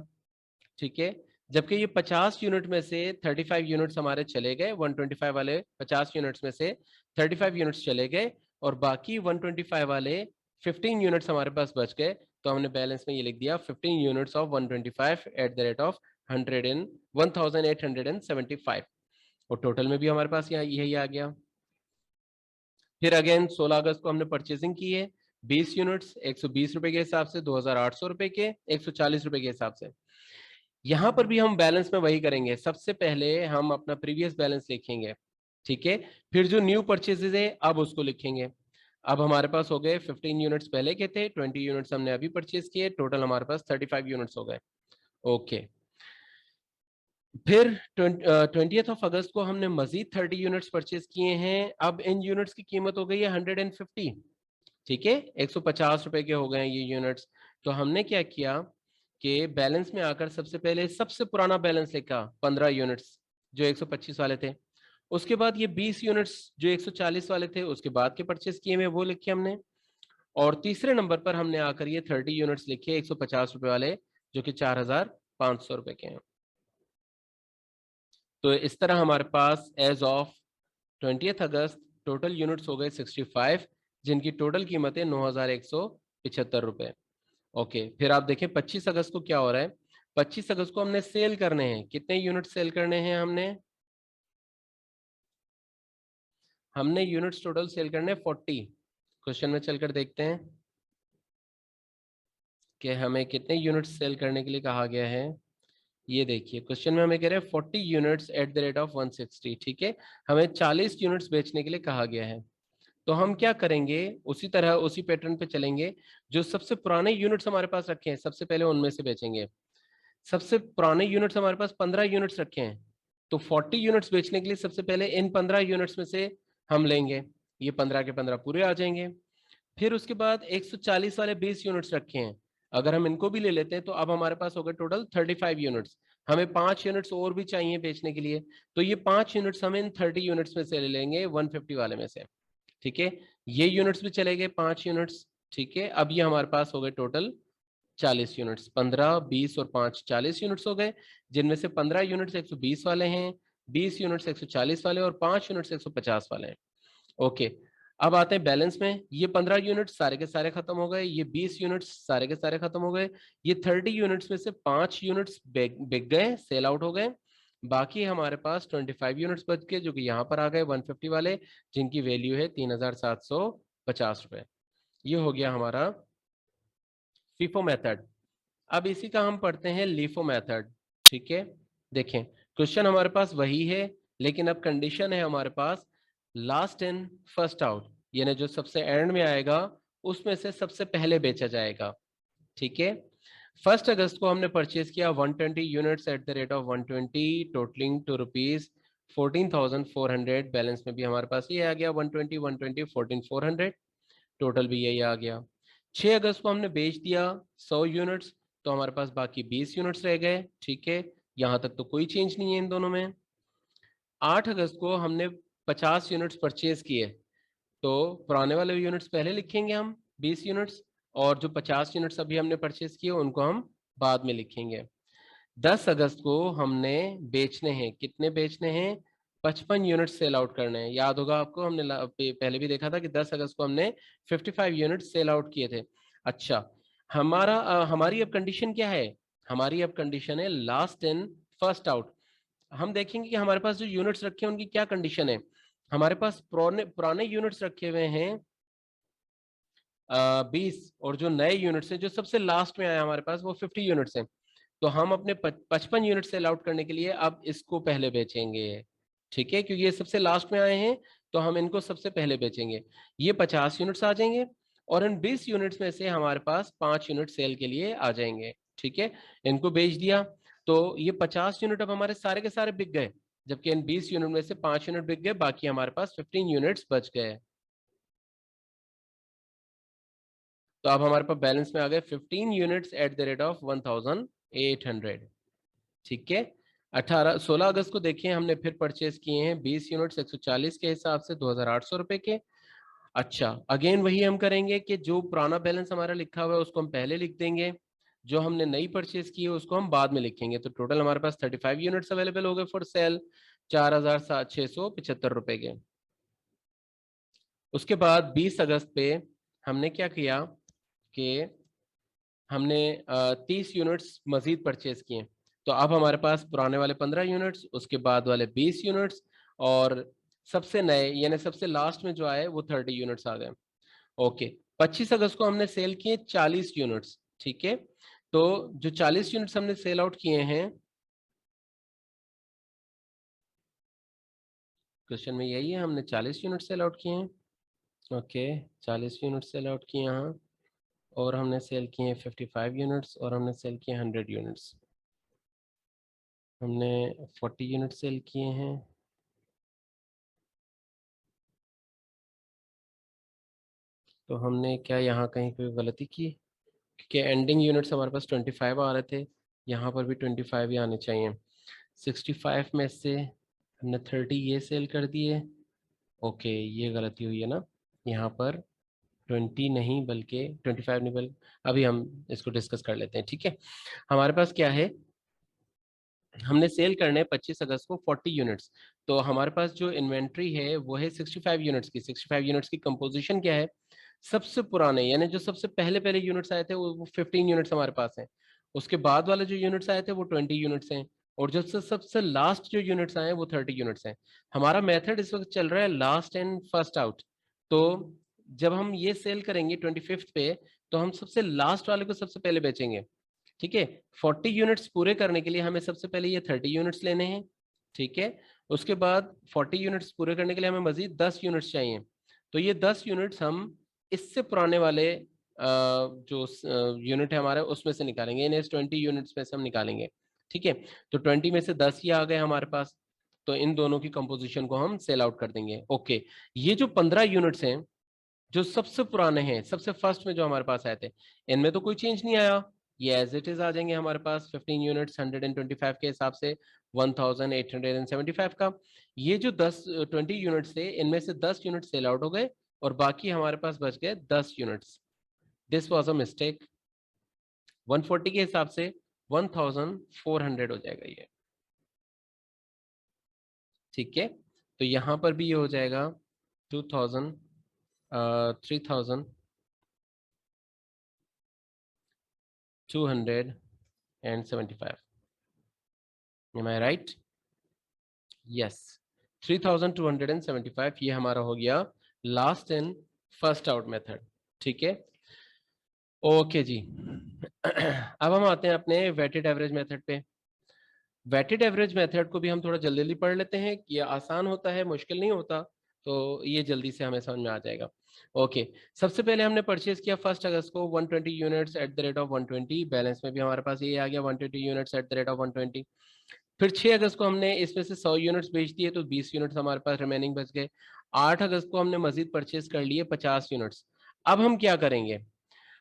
ठीक है, जबकि ये 50 यूनिट में से 35 यूनिट्स हमारे चले गए, 125 वाले 50 यूनिट्स में से 35 यूनिट्स चले गए और बाकी 125 वाले 15 यूनिट्स हमारे पास बच गए। तो हमने बैलेंस में ये लिख दिया 15 units of 125 eight the rate of 100 इन 1875, और टोटल में भी हमारे पास यहाँ यही आ गया। फिर अगेन 16 अगस्त को हमने परचेजिंग की है 20 यूनिट्स 120 रुपए के हिसाब से, 2800 रुपए के 140 रुपए के हिसाब से। यहां पर भी हम बैलेंस में वही करेंगे, सबसे पहले हम अपना प्रीवियस बैलेंस लिखेंगे। ठीक है, फिर जो न्यू परचेजेज है अब उसको लिखेंगे। अब हमारे पास हो गए 15 यूनिट्स पहले के थे, 20 यूनिट्स हमने अभी परचेज किए, टोटल हमारे पास 35 यूनिट्स हो गए। ओके, फिर 20 अगस्त को हमने मजीद 30 यूनिट्स परचेज किए हैं। अब इन यूनिट्स की कीमत हो गई है 150। ठीक है, 150 रुपए के हो गए ये यूनिट्स। तो हमने क्या किया कि बैलेंस में आकर सबसे पहले सबसे पुराना बैलेंस लिखा 15 यूनिट्स जो 125 वाले थे, उसके बाद ये 20 यूनिट्स जो 140 वाले थे उसके बाद के परचेज किए हुए वो लिखे हमने, और तीसरे नंबर पर हमने आकर ये 30 यूनिट्स लिखे 150 रुपए वाले जो कि 4500 रुपए के हैं। तो इस तरह हमारे पास एज ऑफ 20 अगस्त टोटल यूनिट्स हो गए 65, जिनकी टोटल कीमत है 9175 रुपए। ओके, फिर आप देखें 25 अगस्त को क्या हो रहा है। 25 अगस्त को हमने सेल करने हैं, कितने यूनिट सेल करने हैं हमने यूनिट्स टोटल सेल करने 40। क्वेश्चन में चलकर देखते हैं कि हमें कितने यूनिट्स सेल करने के लिए कहा गया है। ये देखिए क्वेश्चन में हमें कह रहे हैं 40 units at the rate of 160। ठीक है, हमें 40 यूनिट्स बेचने के लिए कहा गया है। तो हम क्या करेंगे, उसी तरह उसी पैटर्न पे चलेंगे, जो सबसे पुराने यूनिट्स हमारे पास रखे हैं सबसे पहले उनमें से बेचेंगे। सबसे पुराने यूनिट्स हमारे पास 15 यूनिट्स रखे हैं, तो 40 यूनिट्स बेचने के लिए सबसे पहले इन 15 यूनिट्स में से हम लेंगे, ये 15 के 15 पूरे आ जाएंगे। फिर उसके बाद 140 वाले 20 यूनिट्स रखे हैं, अगर हम इनको भी ले लेते हैं तो अब हमारे पास हो गए टोटल 35 यूनिट्स। हमें 5 यूनिट्स और भी चाहिए बेचने के लिए, तो ये 5 यूनिट्स हम इन 30 यूनिट्स में से ले लेंगे 150 वाले में से। ठीक है, ये यूनिट्स भी चले गए 5 यूनिट्स। ठीक है, अब ये हमारे पास हो गए टोटल 40 यूनिट्स, 15 20 और 5 40 यूनिट्स हो गए, जिनमें से 15 यूनिट्स 120 वाले हैं, 20 यूनिट्स 140 वाले और 5 यूनिट्स 150 वाले हैं। ओके, अब आते हैं बैलेंस में। ये 15 यूनिट्स सारे के सारे खत्म हो गए, ये 20 यूनिट्स सारे के सारे खत्म हो गए, ये 30 यूनिट्स में से 5 यूनिट्स बिक गए, सेल आउट हो गए। बाकी हमारे पास 25 यूनिट्स बच गए जो कि यहाँ पर आ गए 150 वाले, जिनकी वैल्यू है 3750 रुपए। ये हो गया हमारा फीफो मेथड। अब इसी का हम पढ़ते हैं लीफो मेथड। ठीक है, देखें क्वेश्चन हमारे पास वही है, लेकिन अब कंडीशन है हमारे पास लास्ट इन फर्स्ट आउट, यानी जो सबसे एंड में आएगा उसमें से सबसे पहले बेचा जाएगा। ठीक है, 1 अगस्त को हमने परचेज किया 120 units at the rate of 120 totalling to rupees 14,400। Balance में भी हमारे पास ये आ गया 120 120 14,400, टोटल भी यही आ गया। 6 अगस्त को हमने बेच दिया 100 यूनिट्स, तो तो हमारे पास बाकी 20 यूनिट्स रह गए, ठीक है, यहाँ तक तो कोई चेंज नहीं है इन दोनों में। 8 अगस्त को हमने 50 यूनिट्स परचेज किए, तो पुराने वाले यूनिट्स पहले लिखेंगे हम 20 यूनिट्स, और जो 50 यूनिट्स अभी हमने परचेज किए उनको हम बाद में लिखेंगे। 10 अगस्त को हमने बेचने हैं, कितने बेचने हैं? 55 यूनिट सेल आउट करने हैं। याद होगा आपको, हमने पहले भी देखा था कि 10 अगस्त को हमने 55 यूनिट सेल आउट किए थे। अच्छा, हमारी अब कंडीशन क्या है? हमारी अब कंडीशन है लास्ट इन फर्स्ट आउट। हम देखेंगे कि हमारे पास जो यूनिट्स रखे हैं उनकी क्या कंडीशन है। हमारे पास पुराने पुराने यूनिट्स रखे हुए हैं 20, और जो नए यूनिट्स हैं जो सबसे लास्ट में आया हमारे पास वो 50 यूनिट्स हैं। तो हम अपने 55 यूनिट सेल आउट करने के लिए अब इसको पहले बेचेंगे, ठीक है, क्योंकि ये सबसे लास्ट में आए हैं तो हम इनको सबसे पहले बेचेंगे। ये 50 यूनिट्स आ जाएंगे, और इन 20 यूनिट्स में से हमारे पास 5 यूनिट सेल के लिए आ जाएंगे, ठीक है। इनको बेच दिया तो ये 50 यूनिट अब हमारे सारे के सारे बिक गए, जबकि इन 20 यूनिट में से 5 यूनिट बिक गए, बाकी हमारे पास 15 यूनिट्स बच गए। तो अब हमारे पास बैलेंस में आ गए 15 units at the rate of 1800, ठीक है। 16 अगस्त को देखिए हमने फिर परचेज किए हैं 20 यूनिट्स 140 के हिसाब से 2800 रुपए के। अच्छा, अगेन वही हम करेंगे कि जो पुराना बैलेंस हमारा लिखा हुआ है उसको हम पहले लिख देंगे, जो हमने नई परचेज की है उसको हम बाद में लिखेंगे। तो टोटल हमारे पास 35 यूनिट्स अवेलेबल हो गए फॉर सेल, 4675 रुपए के। उसके बाद 20 अगस्त पे हमने क्या किया कि हमने 30 यूनिट्स मजीद परचेज किए। तो अब हमारे पास पुराने वाले 15 यूनिट्स, उसके बाद वाले 20 यूनिट्स, और सबसे नए यानी सबसे लास्ट में जो आए वो 30 यूनिट्स आ गए। ओके, 25 अगस्त को हमने सेल किए 40 यूनिट्स, ठीक है। तो जो 40 यूनिट्स हमने सेल आउट किए हैं, क्वेश्चन में यही है, हमने 40 यूनिट सेल आउट किए हैं। ओके, 40 यूनिट सेल आउट किए यहाँ, और हमने सेल किए हैं 55 यूनिट्स, और हमने सेल किए 100 यूनिट्स। हमने 40 यूनिट सेल किए हैं, तो हमने क्या यहाँ कहीं कोई गलती की? क्योंकि एंडिंग यूनिट्स हमारे पास 25 आ रहे थे, यहाँ पर भी 25 ही आने चाहिए। 65 में से हमने 30 ये सेल कर दिए। ओके, ये गलती हुई है ना, यहाँ पर 20 नहीं बल्कि 25 नहीं, बल्कि अभी हम इसको डिस्कस कर लेते हैं, ठीक है। हमारे पास क्या है, हमने सेल करने 25 अगस्त को 40 यूनिट्स, तो हमारे पास जो इन्वेंट्री है वो है 65 यूनिट्स की। 65 यूनिट्स की कंपोजिशन क्या है? सबसे पुराने यानी जो सबसे पहले पहले यूनिट्स आए थे वो 15 यूनिट्स हमारे पास हैं। उसके बाद वाले जो यूनिट्स आए थे वो 20 यूनिट्स हैं, और जो सबसे लास्ट जो यूनिट्स आए हैं वो 30 यूनिट्स हैं। हमारा मेथड इस वक्त चल रहा है लास्ट एंड फर्स्ट आउट। तो जब हम ये सेल करेंगे 25 पे, तो हम सबसे लास्ट वाले को सबसे पहले बेचेंगे, ठीक है। 40 यूनिट्स पूरे करने के लिए हमें सबसे पहले ये 30 यूनिट्स लेने हैं, ठीक है। उसके बाद 40 यूनिट्स पूरे करने के लिए हमें मजीद 10 यूनिट्स चाहिए। तो ये 10 यूनिट्स हम इससे पुराने वाले जो यूनिट है हमारे उसमें से निकालेंगे, इन 20 यूनिट्स में से हम निकालेंगे, ठीक है। तो 20 में से 10 ही आ गए हमारे पास, तो इन दोनों की कंपोजिशन को हम सेल आउट कर देंगे। ओके, ये जो 15 यूनिट्स हैं जो सबसे पुराने हैं, सबसे फर्स्ट में जो हमारे पास आए थे, इनमें तो कोई चेंज नहीं आया, ये एज इट इज आ जाएंगे हमारे पास। 15 यूनिट्स 125 के हिसाब से 1875 का। ये जो 20 यूनिट्स थे इनमें से 10 यूनिट सेल आउट हो गए, और बाकी हमारे पास बच गए 10 units. This was a mistake. 140 के हिसाब से 1400 हो जाएगा ये, ठीक है। तो यहाँ पर भी ये हो जाएगा 2000 3275। Am I right? Yes, 3275 ये हमारा हो गया last in first out method, ठीक है। ओके जी। अब हम आते हैं अपने वेटेड एवरेज मेथड पे। वेटेड एवरेज मेथड को भी हम थोड़ा जल्दी जल्दी पढ़ लेते हैं, ये आसान होता है, मुश्किल नहीं होता, तो ये जल्दी से हमें समझ में आ जाएगा। ओके, सबसे पहले हमने परचेज किया 1 अगस्त को 120 units at the rate of 120, balance में भी हमारे पास ये आ गया 120 units at the rate of 120। फिर 6 अगस्त को हमने इसमें से 100 यूनिट्स बेच दिए, तो 20 यूनिट्स हमारे पास रिमेनिंग बच गए। 8 अगस्त को हमने मजीद परचेज कर लिए 50 यूनिट्स। अब हम क्या करेंगे,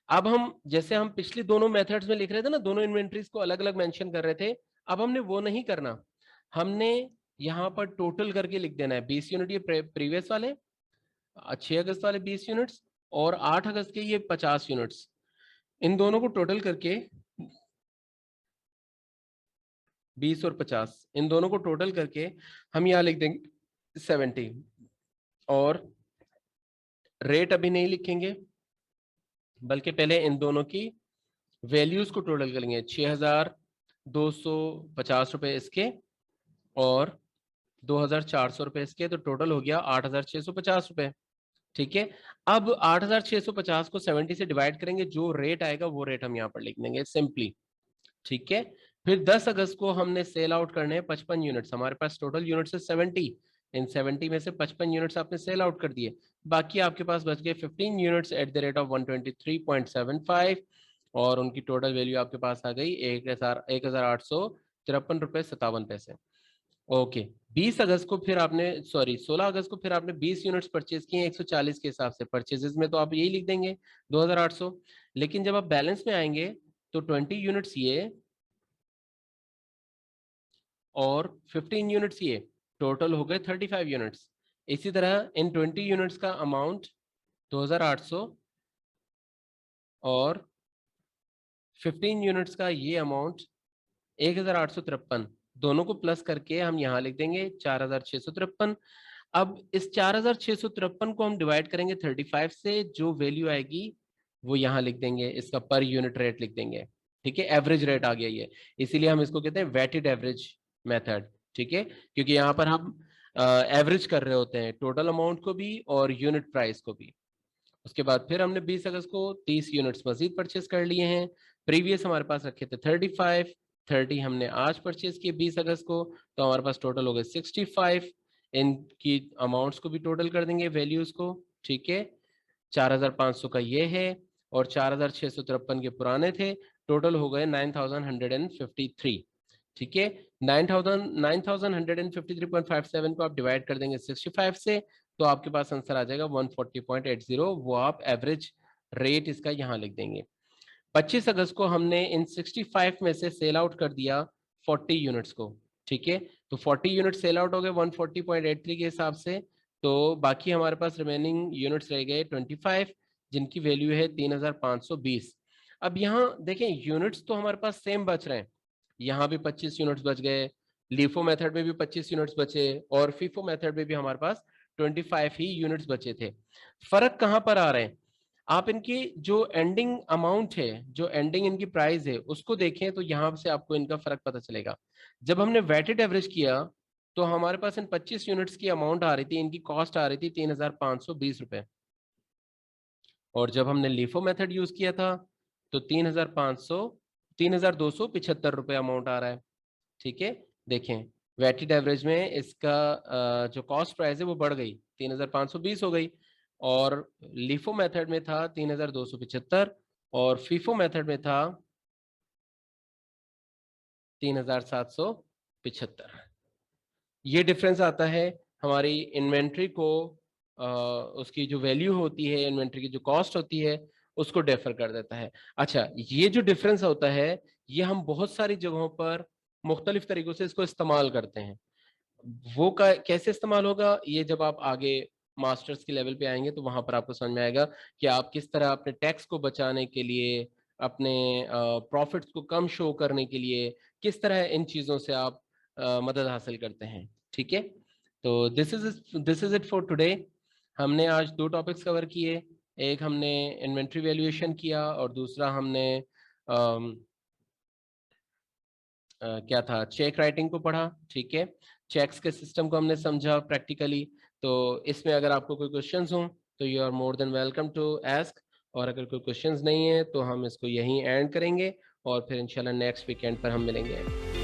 अब हम जैसे हम पिछली दोनों मेथड्स में लिख रहे थे ना, दोनों इन्वेंट्रीज को अलग अलग मेंशन कर रहे थे, अब हमने वो नहीं करना। हमने यहाँ पर टोटल करके लिख देना है। 20 यूनिट ये प्रीवियस वाले, 6 अगस्त वाले 20 यूनिट्स, और 8 अगस्त के ये 50 यूनिट्स, इन दोनों को टोटल करके 20 और 50, इन दोनों को टोटल करके हम यहाँ लिख देंगे 70। और रेट अभी नहीं लिखेंगे, बल्कि पहले इन दोनों की वैल्यूज को टोटल करेंगे। 6250 रुपए इसके और 2400 रुपए इसके, तो टोटल हो गया 8650 रुपए। ठीक है, अब 8650 को 70 से डिवाइड करेंगे, जो रेट आएगा वो रेट हम यहाँ पर लिख देंगे सिंपली। ठीक है, फिर 10 अगस्त को हमने सेल आउट करने हैं 55 यूनिट्स। हमारे पास टोटल यूनिट्स है 70, इन 70 में से 55 यूनिट्स आपने सेल आउट कर दिए, बाकी आपके पास बच गए 15 units at the rate of 123.75, और उनकी टोटल वैल्यू आपके पास आ गई 1853 रुपए 57 पैसे। ओके, 20 अगस्त को फिर आपने, सॉरी 16 अगस्त को फिर आपने 20 यूनिट्स परचेज किए 140 के हिसाब से। परचेजेस में तो आप यही लिख देंगे 2800, लेकिन जब आप बैलेंस में आएंगे तो 20 यूनिट्स ये और 15 यूनिट्स ये, टोटल हो गए 35 यूनिट्स। इसी तरह इन 20 यूनिट्स का अमाउंट 2800 और 15 यूनिट्स का ये अमाउंट 1853, दोनों को प्लस करके हम यहाँ लिख देंगे 4653। अब इस 4653 को हम डिवाइड करेंगे 35 से, जो वैल्यू आएगी वो यहाँ लिख देंगे, इसका पर यूनिट रेट लिख देंगे। ठीक है, एवरेज रेट आ गया ये, इसीलिए हम इसको कहते हैं वेटेड एवरेज मेथड। ठीक है, क्योंकि यहाँ पर हम एवरेज कर रहे होते हैं टोटल अमाउंट को भी और यूनिट प्राइस को भी। उसके बाद फिर हमने 20 अगस्त को 30 यूनिट्स मजीद परचेज कर लिए हैं। प्रीवियस हमारे पास रखे थे 35, 30 हमने आज परचेज किए 20 अगस्त को, तो हमारे पास टोटल हो गए 65। इनकी अमाउंट्स को भी टोटल कर देंगे, वैल्यूज को। ठीक है, 4500 का ये है और 4653 के पुराने थे, टोटल हो गए 9153। ठीक है, 9153.57 को आप डिवाइड कर देंगे 65 से, तो आपके पास आंसर आ जाएगा 140.80। वो आप एवरेज रेट इसका यहाँ लिख देंगे। 25 अगस्त को हमने इन 65 में से सेल आउट कर दिया 40 यूनिट्स को। ठीक है, तो 40 यूनिट सेल आउट हो गए 140.83 के हिसाब से, तो बाकी हमारे पास रिमेनिंग यूनिट्स रह गए 25, जिनकी वैल्यू है 3520। अब यहाँ देखें, यूनिट्स तो हमारे पास सेम बच रहे हैं, यहाँ भी 25 यूनिट्स बच गए, लीफो मेथड में भी 25 यूनिट्स बचे, और फीफो मेथड में भी हमारे पास 25 ही यूनिट्स बचे थे। फर्क कहाँ पर आ रहे हैं, आप इनकी जो एंडिंग अमाउंट है, जो एंडिंग इनकी प्राइस है, उसको देखें तो यहां से आपको इनका फर्क पता चलेगा। जब हमने वेटेड एवरेज किया तो हमारे पास इन 25 यूनिट्स की अमाउंट आ रही थी, इनकी कॉस्ट आ रही थी 3520 रुपए, और जब हमने लीफो मेथड यूज किया था तो 3275 रुपए अमाउंट आ रहा है। ठीक है, देखें वेटेड एवरेज में इसका जो कॉस्ट प्राइस है वो बढ़ गई, 3520 हो गई, और लिफो मेथड में था 3275, और फीफो मेथड में था 3775। ये डिफरेंस आता है हमारी इन्वेंट्री को, उसकी जो वैल्यू होती है, इन्वेंट्री की जो कॉस्ट होती है, उसको डिफर कर देता है। अच्छा, ये जो डिफरेंस होता है, ये हम बहुत सारी जगहों पर मुख्तलिफ तरीकों से इसको इस्तेमाल करते हैं। वो कैसे इस्तेमाल होगा, ये जब आप आगे मास्टर्स के लेवल पे आएंगे तो वहां पर आपको समझ में आएगा कि आप किस तरह अपने टैक्स को बचाने के लिए, अपने प्रॉफिट्स को कम शो करने के लिए, किस तरह इन चीज़ों से आप मदद हासिल करते हैं। ठीक है, तो this is it for today. हमने आज दो टॉपिक्स कवर किए, एक हमने इन्वेंट्री वैल्यूएशन किया और दूसरा हमने क्या था, चेक राइटिंग को पढ़ा। ठीक है, चेक्स के सिस्टम को हमने समझा प्रैक्टिकली। तो इसमें अगर आपको कोई क्वेश्चंस हो तो you are more than welcome to ask, और अगर कोई क्वेश्चंस नहीं है तो हम इसको यहीं एंड करेंगे और फिर इंशाल्लाह नेक्स्ट वीकेंड पर हम मिलेंगे।